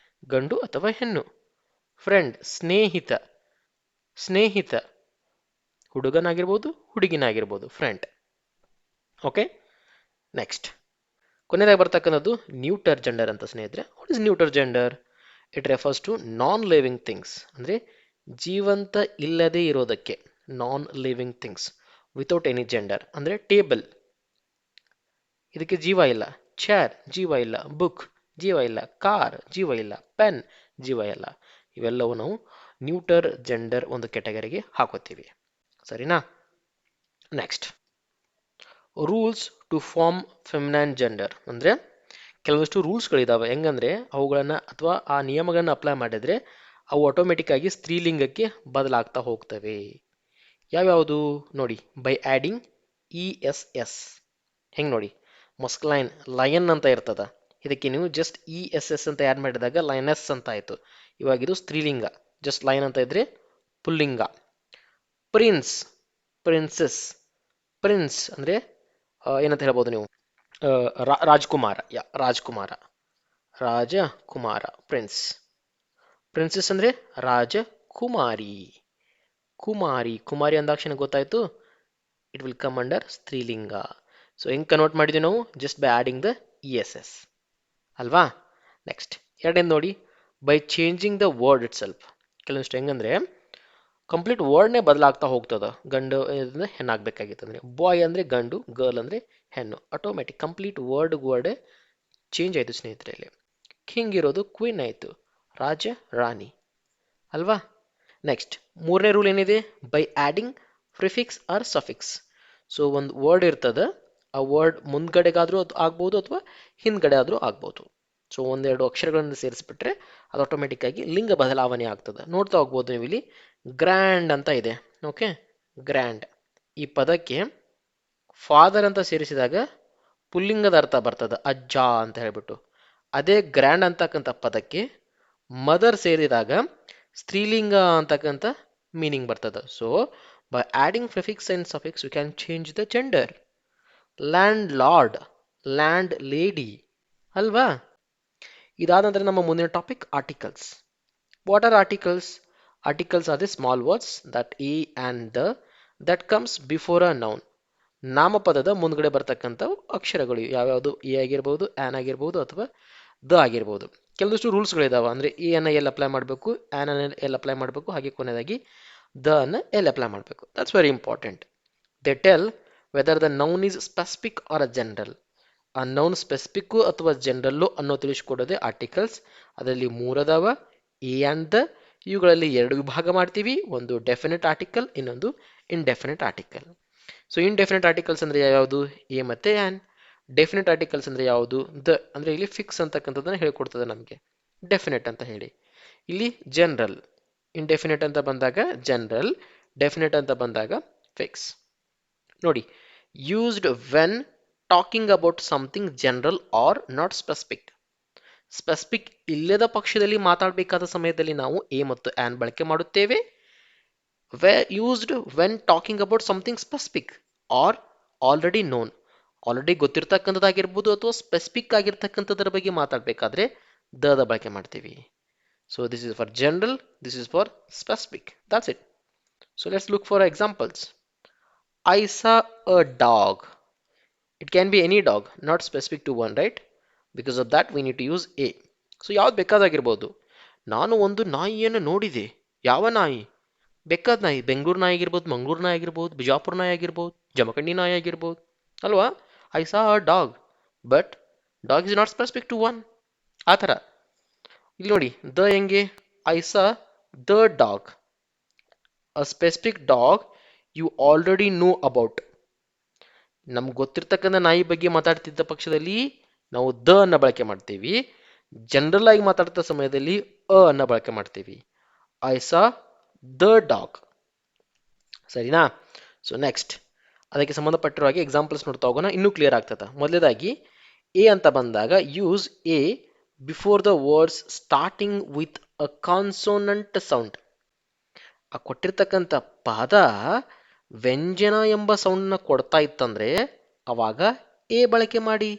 ಗಂಡು ಅಥವಾ ಹೆಣ್ಣು. ಫ್ರೆಂಡ್ ಸ್ನೇಹಿತ, ಸ್ನೇಹಿತ ಹುಡುಗನಾಗಿರ್ಬೋದು ಹುಡುಗಿನಾಗಿರ್ಬೋದು, ಫ್ರೆಂಡ್. ಓಕೆ, ನೆಕ್ಸ್ಟ್ ಕೊನೆಯದಾಗಿ ಬರ್ತಕ್ಕಂಥದ್ದು ನ್ಯೂಟರ್ ಜೆಂಡರ್ ಅಂತ ಸ್ನೇಹಿತರೆ. What is neuter gender? It refers to non living things, ಅಂದರೆ ಜೀವಂತ ಇಲ್ಲದೆ ಇರೋದಕ್ಕೆ. Non living things without any gender, ಅಂದರೆ ಟೇಬಲ್, ಇದಕ್ಕೆ ಜೀವ ಇಲ್ಲ. ಚೇರ್ ಜೀವ ಇಲ್ಲ. ಬುಕ್ ಜೀವ ಇಲ್ಲ. ಕಾರ್ ಜೀವ ಇಲ್ಲ. ಪೆನ್ ಜೀವ ಇಲ್ಲ. ಇವೆಲ್ಲವೂ ನಾವು ನ್ಯೂಟರ್ ಜೆಂಡರ್ ಒಂದು ಕೆಟಗರಿಗೆ ಹಾಕೋತೀವಿ, ಸರಿನಾ? Next, rules to form feminine gender, ಅಂದರೆ ಕೆಲವಷ್ಟು ರೂಲ್ಸ್ಗಳಿದ್ದಾವೆ. ಹೆಂಗಂದ್ರೆ ಅವುಗಳನ್ನು ಅಥವಾ ಆ ನಿಯಮಗಳನ್ನು ಅಪ್ಲೈ ಮಾಡಿದ್ರೆ ಅವು ಆಟೋಮೆಟಿಕ್ ಆಗಿ ಸ್ತ್ರೀಲಿಂಗಕ್ಕೆ ಬದಲಾಗ್ತಾ ಹೋಗ್ತವೆ. ಯಾವ್ಯಾವುದು ನೋಡಿ, by adding E S S. ಹೆಂಗೆ ನೋಡಿ, ಮಸ್ಕ್ಲೈನ್ ಲಯನ್ ಅಂತ ಇರ್ತದ, ಇದಕ್ಕೆ ನೀವು ಜಸ್ಟ್ ಇ ಎಸ್ ಎಸ್ ಅಂತ ಆ್ಯಡ್ ಮಾಡಿದಾಗ ಲಯನೆಸ್ ಅಂತ ಆಯಿತು. ಇವಾಗ ಇದು ಸ್ತ್ರೀಲಿಂಗ, ಜಸ್ಟ್ ಲಯನ್ ಅಂತ ಇದ್ರೆ ಪುಲ್ಲಿಂಗ. ಪ್ರಿನ್ಸ್, ಪ್ರಿನ್ಸಸ್, ಪ್ರಿನ್ಸ್ ಅಂದರೆ ಏನಂತ ಹೇಳ್ಬೋದು ನೀವು? ರಾಜ್ಕುಮಾರ, ರಾಜ್ಕುಮಾರ, ರಾಜಕುಮಾರ, ಪ್ರಿನ್ಸ್. ಪ್ರಿನ್ಸಸ್ ಅಂದರೆ ರಾಜಕುಮಾರಿ. ಕುಮಾರಿ. ಕುಮಾರಿ ಅಂದಾಕ್ಷಣ ಗೊತ್ತಾಯ್ತು, ಇಟ್ ವಿಲ್ ಕಮ್ ಅಂಡರ್ ಸ್ತ್ರೀಲಿಂಗ. ಸೊ ಹೆಂಗ್ ಕನ್ವರ್ಟ್ ಮಾಡಿದ್ವಿ ನಾವು? Just by adding the E S S ಅಲ್ವಾ. ನೆಕ್ಸ್ಟ್ ಎರಡನೇದು ನೋಡಿ, by changing the word itself. ಕೆಲವೊಂದಿಷ್ಟು ಹೆಂಗಂದ್ರೆ ಕಂಪ್ಲೀಟ್ ವರ್ಡ್ನೇ ಬದಲಾಗ್ತಾ ಹೋಗ್ತದ. ಗಂಡು ಅಂದ್ರೆ ಹೆಣ್ಣಾಗಬೇಕಾಗಿತ್ತಂದ್ರೆ, ಬಾಯ್ ಅಂದ್ರೆ ಗಂಡು, ಗರ್ಲ್ ಅಂದ್ರೆ ಹೆಣ್ಣು. ಆಟೋಮೆಟಿಕ್ ಕಂಪ್ಲೀಟ್ ವರ್ಡೇ ಚೇಂಜ್ ಆಯಿತು ಸ್ನೇಹಿತರೆ. ಇಲ್ಲಿ ಕಿಂಗ್ ಇರೋದು ಕ್ವೀನ್ ಆಯಿತು, ರಾಜ ರಾಣಿ ಅಲ್ವಾ. ನೆಕ್ಸ್ಟ್ ಮೂರನೇ ರೂಲ್ ಏನಿದೆ? By adding prefix or suffix. So ಒಂದು ವರ್ಡ್ ಇರ್ತದೆ, ಆ ವರ್ಡ್ ಮುಂದ್ಗಡೆಗಾದ್ರೂ ಅದು ಆಗ್ಬೋದು ಅಥವಾ ಹಿಂದ್ಗಡೆ ಆದ್ರೂ ಆಗ್ಬೋದು. ಸೊ ಒಂದೆರಡು ಅಕ್ಷರಗಳನ್ನು ಸೇರಿಸ್ಬಿಟ್ರೆ ಅದು ಆಟೋಮೆಟಿಕ್ ಆಗಿ ಲಿಂಗ ಬದಲಾವಣೆ ಆಗ್ತದೆ. ನೋಡ್ತಾ ಹೋಗ್ಬೋದು ನೀವು ಇಲ್ಲಿ ಗ್ರ್ಯಾಂಡ್ ಅಂತ ಇದೆ. ಓಕೆ, ಗ್ರ್ಯಾಂಡ್ ಈ ಪದಕ್ಕೆ ಫಾದರ್ ಅಂತ ಸೇರಿಸಿದಾಗ ಪುಲ್ಲಿಂಗದ ಅರ್ಥ ಬರ್ತದೆ, ಅಜ್ಜ ಅಂತ ಹೇಳ್ಬಿಟ್ಟು. ಅದೇ ಗ್ರ್ಯಾಂಡ್ ಅಂತಕ್ಕಂಥ ಪದಕ್ಕೆ ಮದರ್ ಸೇರಿದಾಗ ಸ್ತ್ರೀಲಿಂಗ ಅಂತಕ್ಕಂಥ ಮೀನಿಂಗ್ ಬರ್ತದೆ. So by adding prefix and suffix you can change the gender. Landlord, landlady ಅಲ್ವಾ. ಇದಾದ ನಂತರ ನಮ್ಮ ಮುಂದಿನ topic articles. What are articles? Articles are the small words that a and the that comes before a noun. ನಾಮಪದದ ಮುಂದ್ಗಡೆ ಬರ್ತಕ್ಕಂಥ ಅಕ್ಷರಗಳು ಯಾವ್ಯಾವುದು? ಎ ಆಗಿರ್ಬೋದು, ಆ್ಯನ್ ಆಗಿರ್ಬೋದು ಅಥವಾ ದ ಆಗಿರ್ಬೋದು. ಕೆಲವಷ್ಟು ರೂಲ್ಸ್ಗಳಿದಾವೆ. ಅಂದರೆ ಎ ಅನ್ನ ಎಲ್ಲಿ ಅಪ್ಲೈ ಮಾಡಬೇಕು, ಆ್ಯನ್ ಅನ್ನ ಎಲ್ಲಿ ಅಪ್ಲೈ ಮಾಡಬೇಕು, ಹಾಗೆ ಕೊನೆಯದಾಗಿ ದ ಅನ್ನ ಎಲ್ಲಿ ಅಪ್ಲೈ ಮಾಡಬೇಕು. That's very important. They tell whether the noun is specific or a general. ಆ ನೌನ್ ಸ್ಪೆಸಿಫಿಕ್ಕು ಅಥವಾ ಜನರಲ್ಲು ಅನ್ನೋ ತಿಳಿಸ್ಕೊಡೋದೇ ಆರ್ಟಿಕಲ್ಸ್. ಅದರಲ್ಲಿ ಮೂರದಾವ, ಎ ಆ್ಯಂಡ್ ದ. ಇವುಗಳಲ್ಲಿ ಎರಡು ವಿಭಾಗ ಮಾಡ್ತೀವಿ, ಒಂದು ಡೆಫಿನೆಟ್ ಆರ್ಟಿಕಲ್, ಇನ್ನೊಂದು indefinite article. So indefinite articles ಅಂದರೆ ಯಾವುದು? ಎ ಮತ್ತೆ ಆ್ಯನ್. ಡೆಫಿನೆಟ್ ಆರ್ಟಿಕಲ್ಸ್ ಅಂದರೆ ಯಾವುದು? ದ. ಅಂದರೆ ಇಲ್ಲಿ ಫಿಕ್ಸ್ ಅಂತಕ್ಕಂಥದ್ದನ್ನು ಹೇಳ್ಕೊಡ್ತದೆ ನಮಗೆ, ಡೆಫಿನೆಟ್ ಅಂತ ಹೇಳಿ. ಇಲ್ಲಿ ಜನರಲ್. ಇನ್ಡೆಫಿನೆಟ್ ಅಂತ ಬಂದಾಗ ಜನರಲ್, ಡೆಫಿನೆಟ್ ಅಂತ ಬಂದಾಗ ಫಿಕ್ಸ್. ನೋಡಿ, used when talking about something general or not specific. Specific ಇಲ್ಲದ ಪಕ್ಷದಲ್ಲಿ ಮಾತಾಡಬೇಕಾದ ಸಮಯದಲ್ಲಿ ನಾವು ಎ ಮತ್ತು ಆ್ಯನ್ ಬಳಕೆ ಮಾಡುತ್ತೇವೆ. Used when talking about something specific or already known. Already ಗೊತ್ತಿರ್ತಕ್ಕಂಥದ್ದಾಗಿರ್ಬೋದು ಅಥವಾ ಸ್ಪೆಸಿಫಿಕ್ ಆಗಿರ್ತಕ್ಕಂಥದ್ರ ಬಗ್ಗೆ ಮಾತಾಡಬೇಕಾದ್ರೆ ದ ಬಳಕೆ ಮಾಡ್ತೀವಿ. So this is for general, this is for specific. That's it. So let's look for examples. I saw a dog. It can be any dog, not specific to one, right? Because of that we need to use a. So ಯಾವ್ದು ಬೇಕಾದಾಗಿರ್ಬೋದು. ನಾನು ಒಂದು ನಾಯಿಯನ್ನು ನೋಡಿದೆ. ಯಾವ ನಾಯಿ? ಬೇಕಾದ ನಾಯಿ. ಬೆಂಗಳೂರು ನಾಯಿ ಆಗಿರ್ಬೋದು, ಮಂಗಳೂರು ನಾಯಿ ಆಗಿರ್ಬೋದು, ಬಿಜಾಪುರ ನಾಯಿ ಆಗಿರ್ಬೋದು, ಜಮಖಂಡಿ ನಾಯಿ ಆಗಿರ್ಬೋದು ಅಲ್ವಾ. I saw a dog, but dog is not specific to one. ಆ ಥರ ಇಲ್ಲಿ ನೋಡಿ, ದ ಹೆಂಗೆ? I saw the dog, a specific dog you already know about. ನಮ್ಗೆ ಗೊತ್ತಿರ್ತಕ್ಕಂಥ ನಾಯಿ ಬಗ್ಗೆ ಮಾತಾಡ್ತಿದ್ದ ಪಕ್ಷದಲ್ಲಿ ನಾವು ದ ಅನ್ನ ಬಳಕೆ ಮಾಡ್ತೀವಿ. ಜನರಲ್ ಆಗಿ ಮಾತಾಡ್ತಾ ಸಮಯದಲ್ಲಿ ಅ ಅನ್ನ ಬಳಕೆ ಮಾಡ್ತೀವಿ. I saw the dog. ಸರಿನಾ? ಸೊ ನೆಕ್ಸ್ಟ್ ಅದಕ್ಕೆ ಸಂಬಂಧಪಟ್ಟಿರೋ ಹಾಗೆ ಎಕ್ಸಾಂಪಲ್ಸ್ ನೋಡ್ತಾ ಹೋಗೋಣ, ಇನ್ನೂ ಕ್ಲಿಯರ್ ಆಗ್ತದೆ. ಮೊದಲೇದಾಗಿ ಎ ಅಂತ ಬಂದಾಗ use A before the words starting with a consonant sound. ಆ ಕೊಟ್ಟಿರ್ತಕ್ಕಂಥ ಪದ ವ್ಯಂಜನ ಎಂಬ ಸೌಂಡ್ನ ಕೊಡ್ತಾ ಇತ್ತಂದ್ರೆ ಅವಾಗ ಎ ಬಳಕೆ ಮಾಡಿ.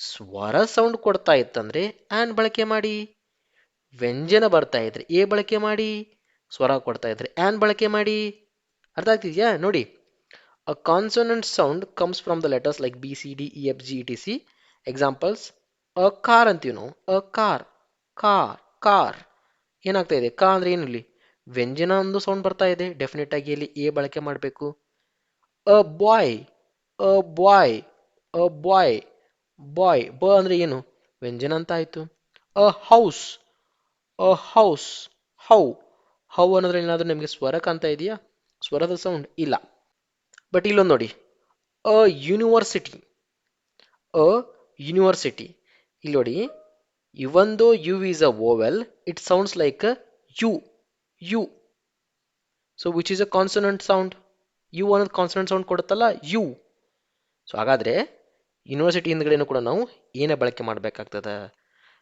ಸ್ವರ ಸೌಂಡ್ ಕೊಡ್ತಾ ಇತ್ತಂದ್ರೆ ಆ್ಯನ್ ಬಳಕೆ ಮಾಡಿ. ವ್ಯಂಜನ ಬರ್ತಾ ಇದ್ರೆ ಎ ಬಳಕೆ ಮಾಡಿ, ಸ್ವರ ಕೊಡ್ತಾ ಇದ್ರೆ ಆ್ಯನ್ ಬಳಕೆ ಮಾಡಿ. ಅರ್ಥ ಆಗ್ತಿದ್ಯಾ? ನೋಡಿ, a consonant sound comes from the letters like B C D E F G E T C. Examples, a car ಅಂತೀವಿ ನಾವು. A car, car, car. ಏನಾಗ್ತಾ ಇದೆ? ಕಾ ಅಂದ್ರೆ ಏನು? ಇಲ್ಲಿ ವ್ಯಂಜನ ಒಂದು ಸೌಂಡ್ ಬರ್ತಾ ಇದೆ, ಡೆಫಿನೆಟ್ ಆಗಿ ಇಲ್ಲಿ ಎ ಬಳಕೆ ಮಾಡಬೇಕು. ಅ ಬಾಯ್, ಅ ಬಾಯ್, ಅ ಬಾಯ್, ಬಾಯ್. ಬ ಅಂದ್ರೆ ಏನು? ವ್ಯಂಜನ ಅಂತ ಆಯ್ತು. A house, a house, how. How ಅನ್ನೋದ್ರಲ್ಲಿ ಏನಾದರೂ ನಿಮಗೆ ಸ್ವರ ಕಾಣ್ತಾ ಇದೆಯಾ? ಸ್ವರದ ಸೌಂಡ್ ಇಲ್ಲ. ಬಟ್ ಇಲ್ಲೊಂದು ನೋಡಿ, ಅ ಯೂನಿವರ್ಸಿಟಿ, ಅ ಯೂನಿವರ್ಸಿಟಿ. ಇಲ್ಲಿ ನೋಡಿ, even though U is a vowel, it sounds like a U, U. So which is a consonant sound? U ಅನ್ನೋದು ಕಾನ್ಸೋನೆಂಟ್ ಸೌಂಡ್ ಕೊಡುತ್ತಲ್ಲ, ಯು. ಸೊ ಹಾಗಾದ್ರೆ ಯೂನಿವರ್ಸಿಟಿ ಹಿಂದ್ಗಡೆನೂ ಕೂಡ ನಾವು ಏನೇ ಬಳಕೆ ಮಾಡಬೇಕಾಗ್ತದೆ.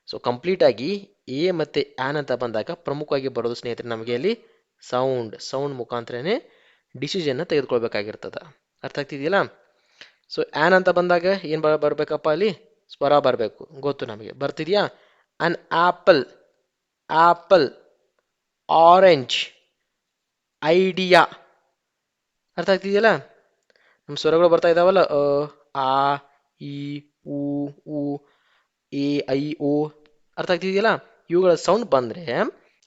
ಸೊ ಕಂಪ್ಲೀಟ್ ಆಗಿ ಎ ಮತ್ತೆ ಆ್ಯನ್ ಅಂತ ಬಂದಾಗ ಪ್ರಮುಖವಾಗಿ ಬರೋದು ಸ್ನೇಹಿತರೆ ನಮಗೆ ಅಲ್ಲಿ ಸೌಂಡ್. ಸೌಂಡ್ ಮುಖಾಂತರನೇ ಡಿಸಿಷನ್ನ ತೆಗೆದುಕೊಳ್ಬೇಕಾಗಿರ್ತದೆ. ಅರ್ಥ ಆಗ್ತಿದೆಯಲ್ಲ? ಸೊ ಆ್ಯನ್ ಅಂತ ಬಂದಾಗ ಏನು ಬರಬೇಕಪ್ಪ? ಅಲ್ಲಿ ಸ್ವರ ಬರಬೇಕು, ಗೊತ್ತು ನಮಗೆ. ಬರ್ತಿದ್ಯಾ? ಅನ್ ಆಪಲ್, ಆಪಲ್. Orange, idea. ಅರ್ಥ ಆಗ್ತಿದೆಯಲ್ಲ? ನಮ್ಮ ಸ್ವರಗಳು ಬರ್ತಾ ಇದಾವಲ್ಲ, ಆ, ಈ, ಉ, ಉ, ಎ, ಐ, ಓ. ಅರ್ಥ ಆಗ್ತಿದೆಯಲ್ಲ? ಇವುಗಳ ಸೌಂಡ್ ಬಂದ್ರೆ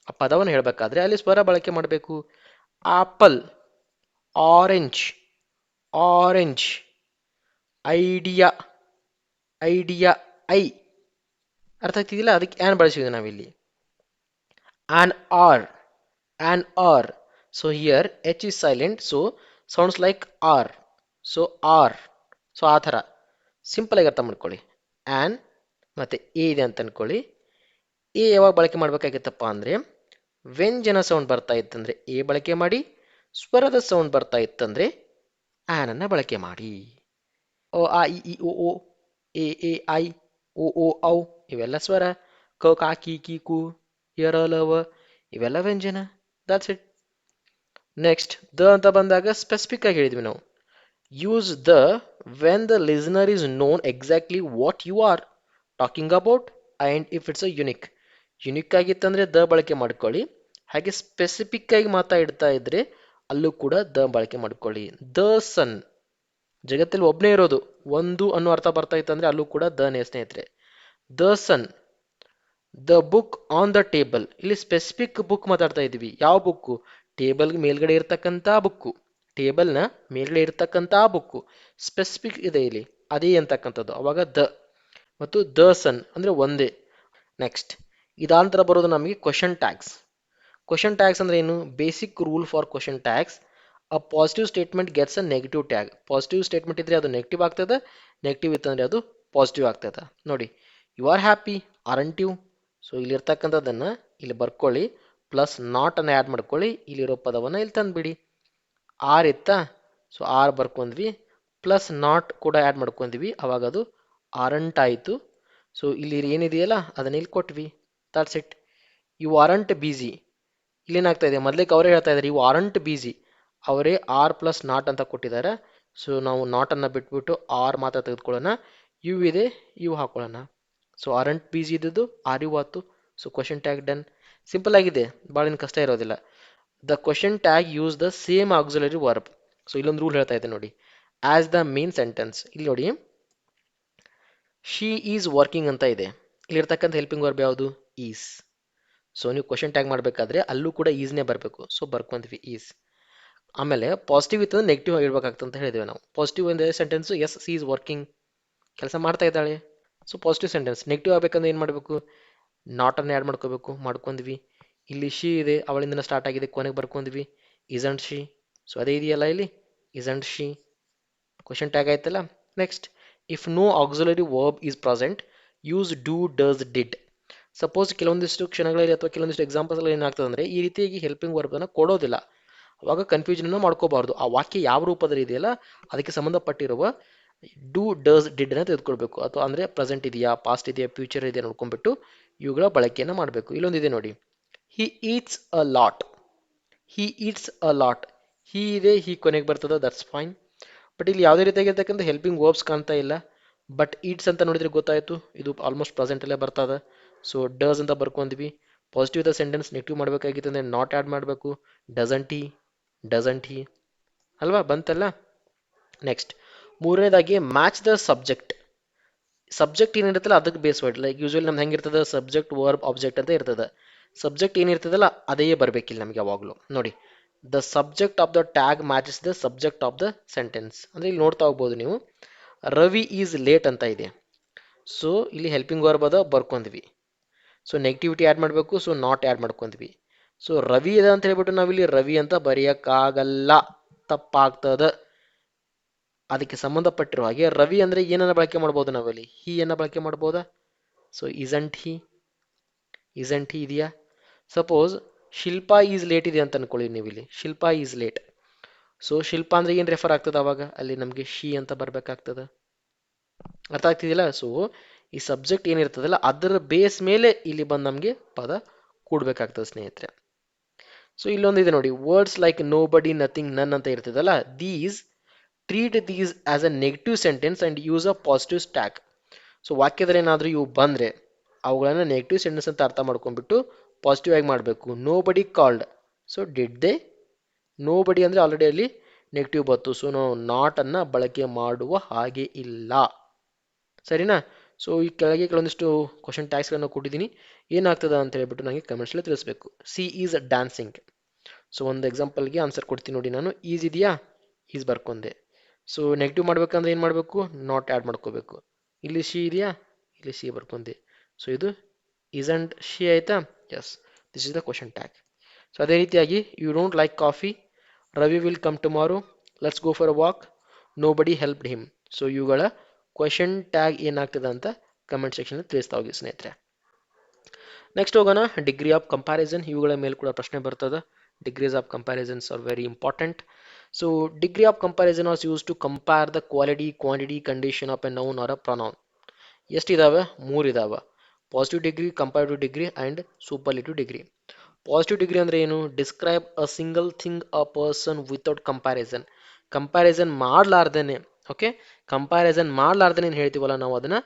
ಆ ಪದವನ್ನು ಹೇಳಬೇಕಾದ್ರೆ ಅಲ್ಲಿ ಸ್ವರ ಬಳಕೆ ಮಾಡಬೇಕು. Apple, orange, orange, idea, idea, I. ಅರ್ಥ ಆಗ್ತಿದಿಲ್ಲ? ಅದಕ್ಕೆ ಆನ್ ಬಳಸಿದ್ವಿ ನಾವಿಲ್ಲಿ. An hour, an hour. So here H is silent, so sounds like our. So hour. So ಆ ಥರ ಸಿಂಪಲ್ ಆಗಿ ಅರ್ಥ ಮಾಡ್ಕೊಳ್ಳಿ. ಆನ್ ಮತ್ತೆ ಎ ಇದೆ ಅಂತ ಅನ್ಕೊಳ್ಳಿ. ಎ ಯಾವಾಗ ಬಳಕೆ ಮಾಡಬೇಕಾಗಿತ್ತಪ್ಪ ಅಂದರೆ ವ್ಯಂಜನ ಸೌಂಡ್ ಬರ್ತಾ ಇತ್ತಂದ್ರೆ ಎ ಬಳಕೆ ಮಾಡಿ, ಸ್ವರದ ಸೌಂಡ್ ಬರ್ತಾ ಇತ್ತಂದ್ರೆ ಆನ್ ಅನ್ನ ಬಳಕೆ ಮಾಡಿ. ಓ ಆ ಇ ಓ ಓ, ಎ ಐ, ಓ ಓ ಔ ಇವೆಲ್ಲ ಸ್ವರ. ಕ ಕಾ ಕಿ ಕಿ ಕು, ಯರ ಲವ ಇವೆಲ್ಲ ವ್ಯಂಜನ. That's it. ನೆಕ್ಸ್ಟ್ ದ ಅಂತ ಬಂದಾಗ ಸ್ಪೆಸಿಫಿಕ್ ಆಗಿ ಹೇಳಿದ್ವಿ ನಾವು. Use the when the listener is known exactly what you are talking about and if it's a unique. Unique ಆಗಿತ್ತಂದ್ರೆ ದ ಬಳಕೆ ಮಾಡ್ಕೊಳ್ಳಿ. ಹಾಗೆ ಸ್ಪೆಸಿಫಿಕ್ ಆಗಿ ಮಾತಾಡ್ತಾ ಇದ್ರೆ ಅಲ್ಲೂ ಕೂಡ ದ ಬಳಕೆ ಮಾಡ್ಕೊಳ್ಳಿ. ದ ಸನ್, ಜಗತ್ತಲ್ಲಿ ಒಬ್ಬನೇ ಇರೋದು, ಒಂದು ಅನ್ನೋ ಅರ್ಥ ಬರ್ತಾ ಇತ್ತಂದ್ರೆ ಅಲ್ಲೂ ಕೂಡ ದನೇ ಸ್ನೇಹಿತರೆ. The sun. The book on the table, ಇಲ್ಲಿ ಸ್ಪೆಸಿಫಿಕ್ ಬುಕ್ ಮಾತಾಡ್ತಾ ಇದೀವಿ. ಯಾವ ಬುಕ್ಕು? ಟೇಬಲ್ ಮೇಲ್ಗಡೆ ಇರ್ತಕ್ಕಂಥ ಬುಕ್ಕು, ಟೇಬಲ್ನ ಮೇಲ್ಗಡೆ ಇರ್ತಕ್ಕಂಥ ಬುಕ್ಕು ಸ್ಪೆಸಿಫಿಕ್ ಇದೆ ಇಲ್ಲಿ, ಅದೇ ಅಂತಕ್ಕಂಥದ್ದು. ಅವಾಗ ದ ಮತ್ತು ದ ಸನ್ ಅಂದ್ರೆ ಒಂದೇ. ನೆಕ್ಸ್ಟ್ ಇದಾಂತರ ಬರೋದು ನಮಗೆ ಕ್ವಶನ್ ಟ್ಯಾಗ್ಸ್. ಕ್ವಶನ್ ಟ್ಯಾಗ್ಸ್ ಅಂದ್ರೆ ಏನು? Basic rule for question tags. A positive statement gets a negative tag. Positive statement ಇದ್ರೆ ಅದು ನೆಗೆಟಿವ್ ಆಗ್ತದೆ, ನೆಗೆಟಿವ್ ಇತ್ತಂದ್ರೆ ಅದು ಪಾಸಿಟಿವ್ ಆಗ್ತದೆ. ನೋಡಿ, you are happy aren't you. So ಇಲ್ಲಿರ್ತಕ್ಕಂಥದ್ದನ್ನು ಇಲ್ಲಿ ಬರ್ಕೊಳ್ಳಿ, ಪ್ಲಸ್ ನಾಟ್ ಅನ್ನು ಆ್ಯಡ್ ಮಾಡ್ಕೊಳ್ಳಿ, ಇಲ್ಲಿರೋ ಪದವನ್ನು ಇಲ್ಲಿ ತಂದುಬಿಡಿ. ಆರ್ ಇತ್ತಾ? ಸೊ ಆರ್ ಬರ್ಕೊಂಡ್ವಿ, ಪ್ಲಸ್ ನಾಟ್ ಕೂಡ ಆ್ಯಡ್ ಮಾಡ್ಕೊಂಡ್ವಿ, ಅವಾಗ ಅದು ಆರಂಟ್ ಆಯಿತು. ಸೊ ಇಲ್ಲಿ ಏನಿದೆಯಲ್ಲ ಅದನ್ನ ಇಲ್ಲಿ ಕೊಟ್ವಿ. That's it. ಯು ಆರಂಟ್ ಬಿಸಿ. ಇಲ್ಲೇನಾಗ್ತಾ ಇದೆ? ಮೊದಲೇ ಅವರೇ ಹೇಳ್ತಾ ಇದ್ದಾರೆ ಯು ಆರಂಟ್ ಬಿಸಿ. ಅವರೇ ಆರ್ ಪ್ಲಸ್ ನಾಟ್ ಅಂತ ಕೊಟ್ಟಿದ್ದಾರೆ. ಸೊ ನಾವು ನಾಟನ್ನು ಬಿಟ್ಬಿಟ್ಟು ಆರ್ ಮಾತ್ರ ತೆಗೆದುಕೊಳ್ಳೋಣ. ಯು ಇದೆ, ಯು ಹಾಕೊಳ್ಳೋಣ. ಸೊ ಆರಂಟ್ ಬಿಸಿ ಇದ್ದದ್ದು ಆರ್ ಯು ಆತು. So question tag done. Simple ಆಗಿದೆ, ಭಾಳ ಏನು ಕಷ್ಟ ಇರೋದಿಲ್ಲ. The question tag use the same auxiliary verb. So ಇಲ್ಲೊಂದು ರೂಲ್ ಹೇಳ್ತಾ ಇದೆ ನೋಡಿ, ಆಸ್ ದ ಮೇನ್ ಸೆಂಟೆನ್ಸ್. ಇಲ್ಲಿ ನೋಡಿ, ಶಿ ಈಸ್ ವರ್ಕಿಂಗ್ ಅಂತ ಇದೆ. ಇಲ್ಲಿರ್ತಕ್ಕಂಥ ಹೆಲ್ಪಿಂಗ್ ವರ್ಬ್ ಯಾವುದು? ಈಸ್. ಸೊ ನೀವು ಕ್ವಶನ್ ಟ್ಯಾಗ್ ಮಾಡಬೇಕಾದ್ರೆ ಅಲ್ಲೂ ಕೂಡ ಈಸ್ನೇ ಬರಬೇಕು. ಸೊ ಬರ್ಕೊಂತೀವಿ ಈಸ್. ಆಮೇಲೆ ಪಾಸಿಟಿವ್ ಇತ್ತು ಅಂದ್ರೆ ನೆಗೆಟಿವ್ ಆಗಿರ್ಬೇಕಾಗ್ತದೆ ಅಂತ ಹೇಳಿದ್ವಿ ನಾವು. ಪಾಸಿಟಿವ್ ಅಂದರೆ sentence S C is working, ಕೆಲಸ ಮಾಡ್ತಾ ಇದ್ದಾಳೆ. So positive sentence. ನೆಗೆಟಿವ್ ಆಗಬೇಕಂದ್ರೆ ಏನು ಮಾಡಬೇಕು? ನಾಟನ್ನು ಆ್ಯಡ್ ಮಾಡ್ಕೋಬೇಕು, ಮಾಡ್ಕೊಂಡ್ವಿ. ಇಲ್ಲಿ ಶಿ ಇದೆ, ಅವಳಿಂದ ಸ್ಟಾರ್ಟ್ ಆಗಿದೆ, ಕೊನೆಗೆ ಬರ್ಕೊಂಡ್ವಿ ಇಸಂಟ್ ಶಿ. ಸೊ ಅದೇ ಇದೆಯಲ್ಲ ಇಲ್ಲಿ, ಇಸಂಟ್ ಶಿ. ಕ್ವಶನ್ ಟ್ಯಾಗ್ ಆಯ್ತಲ್ಲ. Next, if no auxiliary verb is present use do, does, did. Suppose ಕೆಲವೊಂದಿಷ್ಟು ಕ್ಷಣಗಳಲ್ಲಿ ಅಥವಾ ಕೆಲವೊಂದಿಷ್ಟು ಎಕ್ಸಾಂಪಲ್ಸ್ ಏನಾಗ್ತದೆ ಅಂದರೆ ಈ ರೀತಿಯಾಗಿ ಹೆಲ್ಪಿಂಗ್ ವರ್ಬನ್ನು ಕೊಡೋದಿಲ್ಲ. ಅವಾಗ ಕನ್ಫ್ಯೂಷನ್ ಮಾಡ್ಕೋಬಾರ್ದು. ಆ ವಾಕ್ಯ ಯಾವ ರೂಪದಲ್ಲಿ ಇದೆಯಲ್ಲ ಅದಕ್ಕೆ ಸಂಬಂಧಪಟ್ಟಿರುವ ಡೂ, ಡಸ್, ಡಿಡ್ ಅನ್ನು ತೆಗೆದುಕೊಳ್ಬೇಕು. ಅಥವಾ ಅಂದರೆ ಪ್ರೆಸೆಂಟ್ ಇದೆಯಾ, ಪಾಸ್ಟ್ ಇದೆಯಾ, ಫ್ಯೂಚರ್ ಇದೆಯಾ ನೋಡ್ಕೊಂಡ್ಬಿಟ್ಟು ಇವುಗಳ ಬಳಕೆಯನ್ನು ಮಾಡಬೇಕು. ಇಲ್ಲೊಂದಿದೆ ನೋಡಿ, he eats a lot. He eats a lot. He ಇದೆ, ಹಿ ಕೊನೆಗೆ ಬರ್ತದೆ, ದಟ್ಸ್ ಫೈನ್. ಬಟ್ ಇಲ್ಲಿ ಯಾವುದೇ ರೀತಿಯಾಗಿರ್ತಕ್ಕಂಥ ಹೆಲ್ಪಿಂಗ್ ವರ್ಬ್ಸ್ ಕಾಣ್ತಾ ಇಲ್ಲ. ಬಟ್ ಈಟ್ಸ್ ಅಂತ ನೋಡಿದ್ರೆ ಗೊತ್ತಾಯಿತು, ಇದು ಆಲ್ಮೋಸ್ಟ್ ಪ್ರೆಸೆಂಟಲ್ಲೇ ಬರ್ತದೆ. ಸೊ ಡಸ್ ಅಂತ ಬರ್ಕೊಂಡ್ವಿ. ಪಾಸಿಟಿವ್ ದ ಸೆಂಟೆನ್ಸ್ ನೆಗೆಟಿವ್ ಮಾಡಬೇಕಾಗಿತ್ತು ಅಂದರೆ ನಾಟ್ ಆ್ಯಡ್ ಮಾಡಬೇಕು. ಡಸಂಟ್ ಹಿ, ಡಸಂಟ್ ಹಿ ಅಲ್ವಾ, ಬಂತಲ್ಲ. ನೆಕ್ಸ್ಟ್ ಮೂರನೇದಾಗಿ ಮ್ಯಾಚ್ ದ ಸಬ್ಜೆಕ್ಟ್. ಸಬ್ಜೆಕ್ಟ್ ಏನಿರುತ್ತಲ್ಲ ಅದಕ್ಕೆ ಬೇಸ್ ವರ್ಡ್. ಲೈಕ್ ಯೂಶುವಲಿ ನಮ್ದು ಹೆಂಗಿರ್ತದೆ? ಸಬ್ಜೆಕ್ಟ್ ವರ್ಬ್ ಆಬ್ಜೆಕ್ಟ್ ಅಂತ ಇರ್ತದೆ. ಸಬ್ಜೆಕ್ಟ್ ಏನಿರ್ತದಲ್ಲ ಅದೇ ಬರಬೇಕಿಲ್ಲ ನಮಗೆ ಯಾವಾಗಲೂ. ನೋಡಿ, the subject of the tag matches the subject of the sentence. ಅಂದರೆ ಇಲ್ಲಿ ನೋಡ್ತಾ ಹೋಗ್ಬೋದು ನೀವು, ರವಿ ಈಸ್ ಲೇಟ್ ಅಂತ ಇದೆ. ಸೊ ಇಲ್ಲಿ ಹೆಲ್ಪಿಂಗ್ ವರ್ಬ್ ಅದ, ಬರ್ಕೊಂಡ್ವಿ. ಸೊ ನೆಗೆಟಿವಿಟಿ ಆ್ಯಡ್ ಮಾಡಬೇಕು, ಸೊ ನಾಟ್ ಆ್ಯಡ್ ಮಾಡ್ಕೊಂಡ್ವಿ. ಸೊ ರವಿ ಇದೆ ಅಂತ ಹೇಳ್ಬಿಟ್ಟು ನಾವಿಲ್ಲಿ ರವಿ ಅಂತ ಬರೆಯೋಕ್ಕಾಗಲ್ಲ, ತಪ್ಪಾಗ್ತದೆ. ಅದಕ್ಕೆ ಸಂಬಂಧಪಟ್ಟಿರುವ ಹಾಗೆ ರವಿ ಅಂದರೆ ಏನನ್ನ ಬಳಕೆ ಮಾಡ್ಬೋದು ನಾವಲ್ಲಿ? ಹಿ ಅನ್ನ ಬಳಕೆ ಮಾಡ್ಬೋದಾ? ಸೊ ಇಸಂಟ್ ಹಿ, ಇಸಂಟ್ ಹಿ ಇದೆಯಾ? ಸಪೋಸ್ ಶಿಲ್ಪಾ ಈಸ್ ಲೇಟ್ ಇದೆ ಅಂತ ಅನ್ಕೊಳ್ಳಿ ನೀವು ಇಲ್ಲಿ, Shilpa is late. So Shilpa ಅಂದ್ರೆ ಏನು ರೆಫರ್ ಆಗ್ತದೆ? ಅವಾಗ ಅಲ್ಲಿ ನಮಗೆ ಶಿ ಅಂತ ಬರ್ಬೇಕಾಗ್ತದೆ. ಅರ್ಥ ಆಗ್ತಿದಿಲ್ಲ? ಸೊ ಈ ಸಬ್ಜೆಕ್ಟ್ ಏನಿರ್ತದಲ್ಲ ಅದರ ಬೇಸ್ ಮೇಲೆ ಇಲ್ಲಿ ಬಂದು ನಮಗೆ ಪದ ಕೂಡ್ಬೇಕಾಗ್ತದೆ ಸ್ನೇಹಿತರೆ. ಸೊ ಇಲ್ಲೊಂದಿದೆ ನೋಡಿ, ವರ್ಡ್ಸ್ ಲೈಕ್ ನೋ ಬಡಿ, ನಥಿಂಗ್, ನನ್ ಅಂತ ಇರ್ತದಲ್ಲ, these treat these as a negative sentence and use a positive stack. So ವಾಕ್ಯದಲ್ಲಿ ಏನಾದರೂ ಇವು ಬಂದರೆ ಅವುಗಳನ್ನು ನೆಗೆಟಿವ್ ಸೆಂಟೆನ್ಸ್ ಅಂತ ಅರ್ಥ ಮಾಡ್ಕೊಂಡ್ಬಿಟ್ಟು ಪಾಸಿಟಿವ್ ಆಗಿ ಮಾಡಬೇಕು. ನೋ ಬಡಿ called, so did they know ಬಡಿ ಅಂದರೆ ಆಲ್ರೆಡಿ ಅಲ್ಲಿ ನೆಗೆಟಿವ್ ಬತ್ತು, ಸೊ ನಾವು ನಾಟ್ ಅನ್ನು ಬಳಕೆ ಮಾಡುವ ಹಾಗೆ ಇಲ್ಲ. ಸರಿನಾ? ಸೊ ಈ ಕೆಳಗೆ ಕೆಲವೊಂದಿಷ್ಟು ಕ್ವಶನ್ ಟ್ಯಾಗ್ಸ್ಗಳನ್ನು ಕೊಟ್ಟಿದ್ದೀನಿ, ಏನಾಗ್ತದ ಅಂತ ಹೇಳ್ಬಿಟ್ಟು ನನಗೆ ಕಮೆಂಟ್ಸಲ್ಲಿ ತಿಳಿಸ್ಬೇಕು. C is dancing. ಸೊ ಒಂದು ಎಕ್ಸಾಂಪಲ್ಗೆ ಆನ್ಸರ್ ಕೊಡ್ತೀನಿ ನೋಡಿ. ನಾನು ಈಸ್ ಇದೆಯಾ, ಈಸ್ ಬರ್ಕೊಂಡೆ. ಸೊ ನೆಗೆಟಿವ್ ಮಾಡ್ಬೇಕಂದ್ರೆ ಏನು ಮಾಡಬೇಕು, ನಾಟ್ ಆ್ಯಡ್ ಮಾಡ್ಕೋಬೇಕು. ಇಲ್ಲಿ ಶಿ ಇದೆಯಾ, ಇಲ್ಲಿ ಸಿ ಬರ್ಕೊಂಡೆ. ಸೊ ಇದು isn't ಶಿ ಆಯ್ತಾ. Yes, this is the question tag. So ಅದೇ ರೀತಿಯಾಗಿ you don't like coffee, Ravi will come tomorrow, let's go for a walk, nobody helped him. So ಇವುಗಳ question tag ಏನಾಗ್ತದೆ ಅಂತ comment section ತಿಳಿಸ್ತಾ ಹೋಗಿ ಸ್ನೇಹಿತರೆ. ನೆಕ್ಸ್ಟ್ ಹೋಗೋಣ, ಡಿಗ್ರಿ ಆಫ್ ಕಂಪ್ಯಾರಿಸನ್. ಇವುಗಳ ಮೇಲೆ ಕೂಡ ಪ್ರಶ್ನೆ ಬರ್ತದೆ. Degrees of comparisons are very important. So degree of comparison was use to compare the quality, quantity, condition of a noun or a pronoun. ಎಷ್ಟಿದಾವೆ? 3 ಇದಾವೆ. Positive degree, comparative degree and superlative degree. Positive degree ಅಂದರೆ ಏನು? Describe a single thing a person without comparison. Comparison ಮಾಡಲಾರ್ದೇನೆ, okay, comparison ಮಾಡಲಾರ್ದೇನೆ ಏನು ಹೇಳ್ತೀವಲ್ಲ ನಾವು ಅದನ್ನು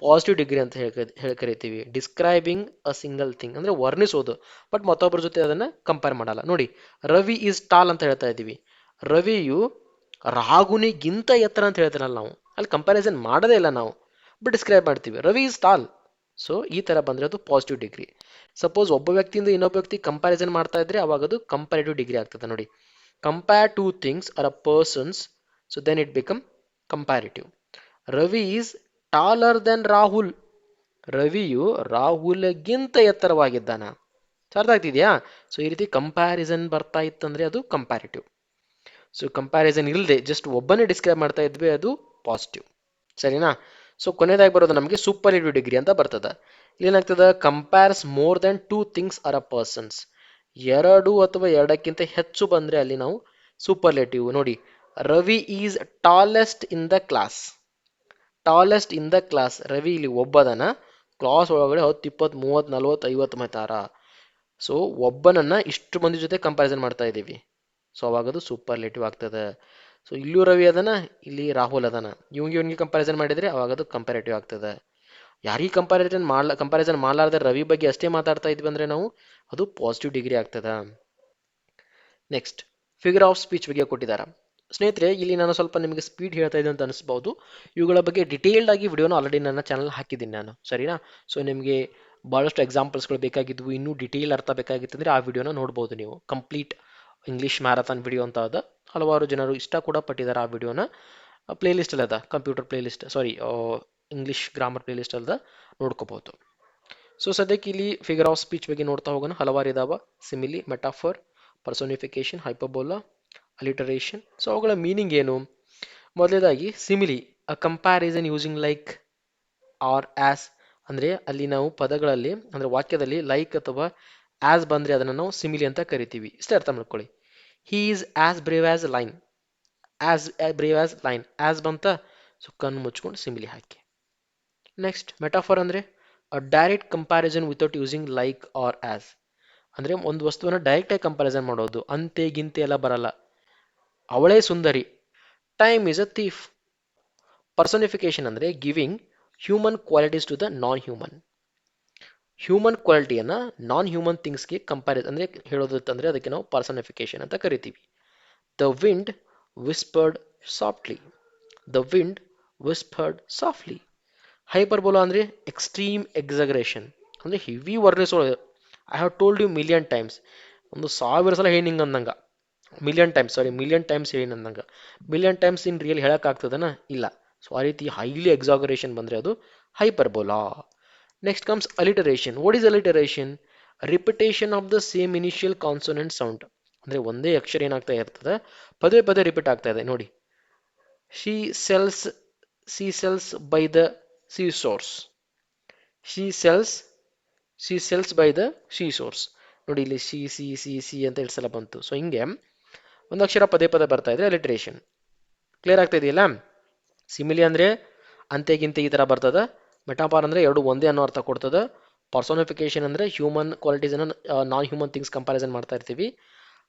ಪಾಸಿಟಿವ್ ಡಿಗ್ರಿ ಅಂತ ಹೇಳಿ ಕರಿತೀವಿ. ಡಿಸ್ಕ್ರೈಬಿಂಗ್ ಅ ಸಿಂಗಲ್ ಥಿಂಗ್ ಅಂದರೆ ವರ್ಣಿಸೋದು, ಬಟ್ ಮತ್ತೊಬ್ಬರ ಜೊತೆ ಅದನ್ನು ಕಂಪೇರ್ ಮಾಡಲ್ಲ. ನೋಡಿ, ರವಿ ಈಸ್ ಟಾಲ್ ಅಂತ ಹೇಳ್ತಾ ಇದ್ದೀವಿ, ರವಿಯು ರಾಹುನಿಗಿಂತ ಎತ್ತರ ಅಂತ ಹೇಳ್ತಾರಲ್ಲ ನಾವು, ಅಲ್ಲಿ ಕಂಪ್ಯಾರಿಸನ್ ಮಾಡೋದೇ ಇಲ್ಲ ನಾವು, ಬಟ್ ಡಿಸ್ಕ್ರೈಬ್ ಮಾಡ್ತೀವಿ, ರವಿ ಈಸ್ ಟಾಲ್. ಸೊ ಈ ಥರ ಬಂದರೆ ಅದು ಪಾಸಿಟಿವ್ ಡಿಗ್ರಿ. ಸಪೋಸ್ ಒಬ್ಬ ವ್ಯಕ್ತಿಯಿಂದ ಇನ್ನೊಬ್ಬ ವ್ಯಕ್ತಿ ಕಂಪ್ಯಾರಿಸನ್ ಮಾಡ್ತಾ ಇದ್ರೆ ಅವಾಗ ಅದು ಕಂಪ್ಯಾರಿಟಿವ್ ಡಿಗ್ರಿ ಆಗ್ತದೆ. ನೋಡಿ, compare two things or a persons, so then it become comparative. Ravi is taller than Rahul, ರವಿಯು ರಾಹುಲ್ಗಿಂತ ಎತ್ತರವಾಗಿದ್ದಾನ. ಅರ್ಥ ಆಗ್ತಿದೆಯಾ? ಸೊ ಈ ರೀತಿ ಕಂಪ್ಯಾರಿಸನ್ ಬರ್ತಾ ಇತ್ತಂದ್ರೆ ಅದು ಕಂಪ್ಯಾರಿಟಿವ್. ಸೊ ಕಂಪ್ಯಾರಿಸನ್ ಇಲ್ಲದೆ ಜಸ್ಟ್ ಒಬ್ಬನೇ ಡಿಸ್ಕ್ರೈಬ್ ಮಾಡ್ತಾ ಇದ್ವಿ, ಅದು ಪಾಸಿಟಿವ್. ಸರಿನಾ? ಸೊ ಕೊನೆಯದಾಗಿ ಬರೋದು ನಮಗೆ ಸೂಪರ್ಲೇಟಿವ್ ಡಿಗ್ರಿ ಅಂತ ಬರ್ತದೆ. ಏನಾಗ್ತದೆ? Compares more than 2 things or a persons. 2 ಅಥವಾ 2ಕ್ಕಿಂತ ಹೆಚ್ಚು ಬಂದರೆ ಅಲ್ಲಿ ನಾವು ಸೂಪರ್ಲೇಟಿವ್. ನೋಡಿ, Ravi is tallest in the class. Tallest in the class, Ravi ಇಲ್ಲಿ ಒಬ್ಬದನ, ಕ್ಲಾಸ್ ಒಳಗಡೆ 10, 20, 30, 40, 50 ಮತಾರ. ಸೊ ಒಬ್ಬನನ್ನ ಇಷ್ಟು ಮಂದಿ ಜೊತೆ ಕಂಪ್ಯಾರಿಸನ್ ಮಾಡ್ತಾ ಇದ್ದೀವಿ, ಸೊ ಅವಾಗ ಅದು ಸೂಪರ್ಲೇಟಿವ್ ಆಗ್ತದೆ. ಸೊ ಇಲ್ಲೂ ರವಿ ಅದನ, ಇಲ್ಲಿ ರಾಹುಲ್ ಅದನ, ಇವನಿಗೆ ಕಂಪ್ಯಾರಿಸನ್ ಮಾಡಿದರೆ ಅವಾಗ ಅದು ಕಂಪ್ಯಾರೇಟಿವ್ ಆಗ್ತದೆ. ಯಾರಿಗೆ ಕಂಪ್ಯಾರಿಸನ್ ಮಾಡಲಾರ್ದೆ ರವಿ ಬಗ್ಗೆ ಅಷ್ಟೇ ಮಾತಾಡ್ತಾ ಇದ್ವಿ ಅಂದರೆ ನಾವು ಅದು ಪಾಸಿಟಿವ್ ಡಿಗ್ರಿ ಆಗ್ತದೆ. ನೆಕ್ಸ್ಟ್, ಫಿಗರ್ ಆಫ್ ಸ್ಪೀಚ್ ಬಗ್ಗೆ ಕೊಟ್ಟಿದ್ದಾರೆ. ಸ್ನೇಹಿತರೆ, ಇಲ್ಲಿ ನಾನು ಸ್ವಲ್ಪ ನಿಮಗೆ ಸ್ಪೀಡ್ ಹೇಳ್ತಾ ಇದ್ದೆ ಅಂತ ಅನಿಸ್ಬೋದು. ಇವುಗಳ ಬಗ್ಗೆ ಡಿಟೇಲ್ಡ್ ಆಗಿ ವಿಡಿಯೋನ ಆಲ್ರೆಡಿ ನನ್ನ ಚಾನಲ್ ಹಾಕಿದ್ದೀನಿ ನಾನು, ಸರಿನಾ? ಸೊ ನಿಮಗೆ ಭಾಳಷ್ಟು ಎಕ್ಸಾಂಪಲ್ಸ್ಗಳು ಬೇಕಾಗಿದ್ವು, ಇನ್ನೂ ಡಿಟೇಲ್ ಅರ್ಥ ಬೇಕಾಗಿತ್ತಂದರೆ ಆ ವಿಡಿಯೋನ ನೋಡ್ಬೋದು ನೀವು. ಕಂಪ್ಲೀಟ್ ಇಂಗ್ಲೀಷ್ ಮ್ಯಾರಥಾನ್ ವಿಡಿಯೋ ಅಂತ ಅದ, ಹಲವಾರು ಜನರು ಇಷ್ಟ ಕೂಡ ಪಟ್ಟಿದ್ದಾರೆ ಆ ವಿಡಿಯೋನ. ಪ್ಲೇಲಿಸ್ಟಲ್ಲಿ ಅದ, ಕಂಪ್ಯೂಟರ್ ಪ್ಲೇಲಿಸ್ಟ್, ಸಾರಿ ಇಂಗ್ಲೀಷ್ ಗ್ರಾಮರ್ ಪ್ಲೇಲಿಸ್ಟ್ ಅಲ್ಲದ, ನೋಡ್ಕೋಬಹುದು. ಸೊ ಸದ್ಯಕ್ಕೆ ಇಲ್ಲಿ ಫಿಗರ್ ಆಫ್ ಸ್ಪೀಚ್ ಬಗ್ಗೆ ನೋಡ್ತಾ ಹೋಗೋಣ. ಹಲವಾರು ಇದಾವ: simile, metaphor, personification, hyperbola, alliteration. So ಅವುಗಳ ಮೀನಿಂಗ್ ಏನು? ಮೊದಲೇದಾಗಿ simile, a comparison using like or as. ಅಂದರೆ ಅಲ್ಲಿ ನಾವು ಪದಗಳಲ್ಲಿ, ಅಂದರೆ ವಾಕ್ಯದಲ್ಲಿ ಲೈಕ್ ಅಥವಾ ಆಸ್ ಬಂದರೆ ಅದನ್ನು ನಾವು ಸಿಮಿಲಿ ಅಂತ ಕರಿತೀವಿ. ಇಷ್ಟೇ ಅರ್ಥ ಮಾಡ್ಕೊಳ್ಳಿ. He is as brave as lion, as brave as lion, as ಬಂತ, ಸೊ ಕಣ್ಣು ಮುಚ್ಕೊಂಡು ಸಿಮಿಲಿ ಹಾಕಿ. ನೆಕ್ಸ್ಟ್, ಮೆಟಾಫರ್ ಅಂದರೆ a direct comparison without using like or as. ಅಂದರೆ ಒಂದು ವಸ್ತುವನ್ನು ಡೈರೆಕ್ಟಾಗಿ ಕಂಪ್ಯಾರಿಸನ್ ಮಾಡೋದು, ಅಂತೆ ಗಿಂತೆ ಎಲ್ಲ ಬರಲ್ಲ. ಅವಳೇ ಸುಂದರಿ, time is a thief. Personification ಅಂದರೆ giving human qualities to the non human. Human ಕ್ವಾಲಿಟಿಯನ್ನು ನಾನ್ ಹ್ಯೂಮನ್ ಥಿಂಗ್ಸ್ಗೆ ಕಂಪ್ಯಾರಿಸನ್ ಅಂದರೆ ಹೇಳೋದಂತಂದರೆ ಅದಕ್ಕೆ ನಾವು ಪರ್ಸೋನಿಫಿಕೇಶನ್ ಅಂತ ಕರಿತೀವಿ. The wind whispered softly, the wind whispered softly. Hyperbola ಅಂದರೆ ಎಕ್ಸ್ಟ್ರೀಮ್ ಎಕ್ಸಗರೇಷನ್, ಅಂದರೆ ಹೆವಿ ವರ್ಣಿಸೋದು. I have told you million times, ಒಂದು 1000 ಸಲ ಹೇಳಿ ಹಿಂಗೆ ಅಂದಂಗೆ. ಮಿಲಿಯನ್ ಟೈಮ್ಸ್ ಹೇಳಿ ಅಂದಂಗೆ. ಮಿಲಿಯನ್ ಟೈಮ್ಸ್ ಇನ್ ರಿಯಲ್ ಹೇಳೋಕ್ಕಾಗ್ತದನ? ಇಲ್ಲ. ಸೊ ಆ ರೀತಿ ಹೈಲಿ ಎಕ್ಸಾಗರೇಷನ್ ಬಂದರೆ ಅದು hyperbola. Next comes alliteration. What is alliteration? Repetition of the same initial consonant sound. ಅಂದರೆ ಒಂದೇ ಅಕ್ಷರ ಏನಾಗ್ತಾ ಇರ್ತದೆ, ಪದೇ ಪದೇ ರಿಪೀಟ್ ಆಗ್ತಾ ಇದೆ. ನೋಡಿ, she sells by the sea shores, she sells by the she shores. ನೋಡಿ, ಇಲ್ಲಿ ಸಿ ಸಿ ಸಿ ಸಿ ಅಂತ 2 ಸಲ ಬಂತು. ಸೊ ಹಿಂಗೆ ಒಂದು ಅಕ್ಷರ ಪದೇ ಪದೇ ಬರ್ತಾ ಇದ್ರೆ ಅಲಿಟ್ರೇಷನ್. ಕ್ಲಿಯರ್ ಆಗ್ತಾ ಇದೆಯಲ್ಲ? ಸಿಮಿಲಿ ಅಂದರೆ ಅಂತೆಗಿಂತೆ ಈ ಥರ ಬರ್ತದೆ. ಮೆಟಾಫಾರ್ ಅಂದರೆ ಎರಡು ಒಂದೇ ಅನ್ನೋ ಅರ್ಥ ಕೊಡ್ತದೆ. ಪರ್ಸೋನಿಫಿಕೇಶನ್ ಅಂದರೆ ಹ್ಯೂಮನ್ ಕ್ವಾಲಿಟೀಸನ್ನು ನಾನ್ ಹ್ಯೂಮನ್ ಥಿಂಗ್ಸ್ ಕಂಪ್ಯಾರಿಸನ್ ಮಾಡ್ತಾ ಇರ್ತೀವಿ.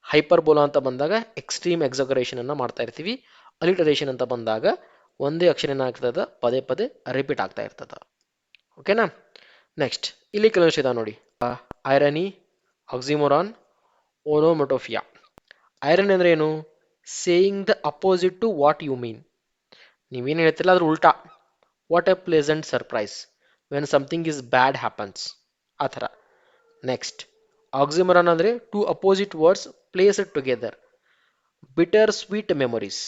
ಹೈಪರ್ಬೋಲಾ ಅಂತ ಬಂದಾಗ ಎಕ್ಸ್ಟ್ರೀಮ್ ಎಕ್ಸಾಗರೇಷನ್ ಅನ್ನು ಮಾಡ್ತಾ ಇರ್ತೀವಿ. ಅಲಿಟರೇಷನ್ ಅಂತ ಬಂದಾಗ ಒಂದೇ ಅಕ್ಷರ ಏನಾಗ್ತದೆ, ಪದೇ ಪದೇ ರಿಪೀಟ್ ಆಗ್ತಾ ಇರ್ತದೆ. ಓಕೆನಾ? ನೆಕ್ಸ್ಟ್, ಇಲ್ಲಿ ಕೆಲವೊಂದು ಇದೆ ನೋಡಿ: ಐರನಿ, ಆಕ್ಸಿಮೊರಾನ್, ಓನೋಮೊಟೋಫಿಯಾ. ಐರನ್ ಅಂದ್ರೆ ಏನು? Saying the opposite to what you mean. ನೀವೇನು ಹೇಳ್ತಿಲ್ಲ ಅದ್ರ ಉಲ್ಟಾ. What a pleasant surprise when something is bad happens, ಆ ಥರ. ನೆಕ್ಸ್ಟ್, ಆಕ್ಸಿಮರಾನ್ ಅಂದರೆ two opposite words placed together. Bitter sweet memories.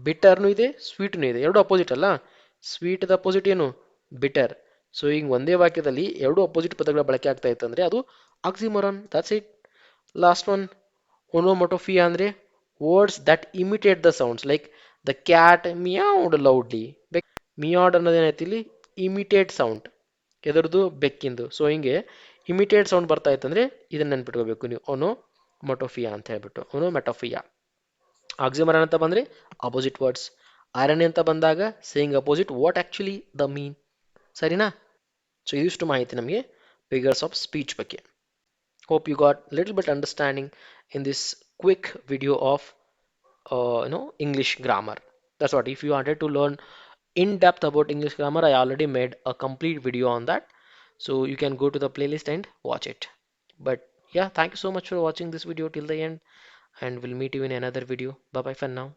ಬಿಟರ್ನು ಇದೆ, ಸ್ವೀಟ್ನು ಇದೆ, ಎರಡು ಅಪೋಸಿಟ್ ಅಲ್ಲ. ಸ್ವೀಟ್ದ ಅಪೋಸಿಟ್ ಏನು? ಬಿಟರ್. ಸೊ ಈಗ ಒಂದೇ ವಾಕ್ಯದಲ್ಲಿ ಎರಡು ಅಪೋಸಿಟ್ ಪದಗಳ ಬಳಕೆ ಆಗ್ತಾ ಇತ್ತು ಅಂದರೆ ಅದು oxymoron. That's it. Last one, onomatopoeia ಅಂದರೆ words that imitate the sounds like the cat meowed loudly. Meowed ಅನ್ನೋದೇನೈತಿ ಇಲ್ಲಿ? Imitate sound. ಎದರದು? ಬೆಕ್ಕಿಂದು. ಸೊ ಹಿಂಗೆ ಇಮಿಟೇಟ್ ಸೌಂಡ್ ಬರ್ತಾ ಇತ್ತಂದ್ರೆ ಇದನ್ನ ನೆನ್ಪಿಟ್ಕೋಬೇಕು ನೀವು, ಒನೋಮೊಟೋಫಿಯಾ ಅಂತ ಹೇಳ್ಬಿಟ್ಟು. ಒನೋಮೆಟೋಫಿಯಾ. ಆಕ್ಸಿಮರನ್ ಅಂತ ಬಂದ್ರೆ ಅಪೋಸಿಟ್ ವರ್ಡ್ಸ್. ಐರನ್ ಅಂತ ಬಂದಾಗ saying opposite what actually the mean. ಸರಿನಾ? ಸೊ ಇದಿಷ್ಟು ಮಾಹಿತಿ ನಮಗೆ ಫಿಗರ್ಸ್ ಆಫ್ ಸ್ಪೀಚ್ ಬಗ್ಗೆ. Hope you got little bit understanding in this quick video of English grammar. That's what. If you wanted to learn in depth about English grammar, I already made a complete video on that, so you can go to the playlist and watch it. But yeah, thank you so much for watching this video till the end, and we'll meet you in another video. Bye bye for now.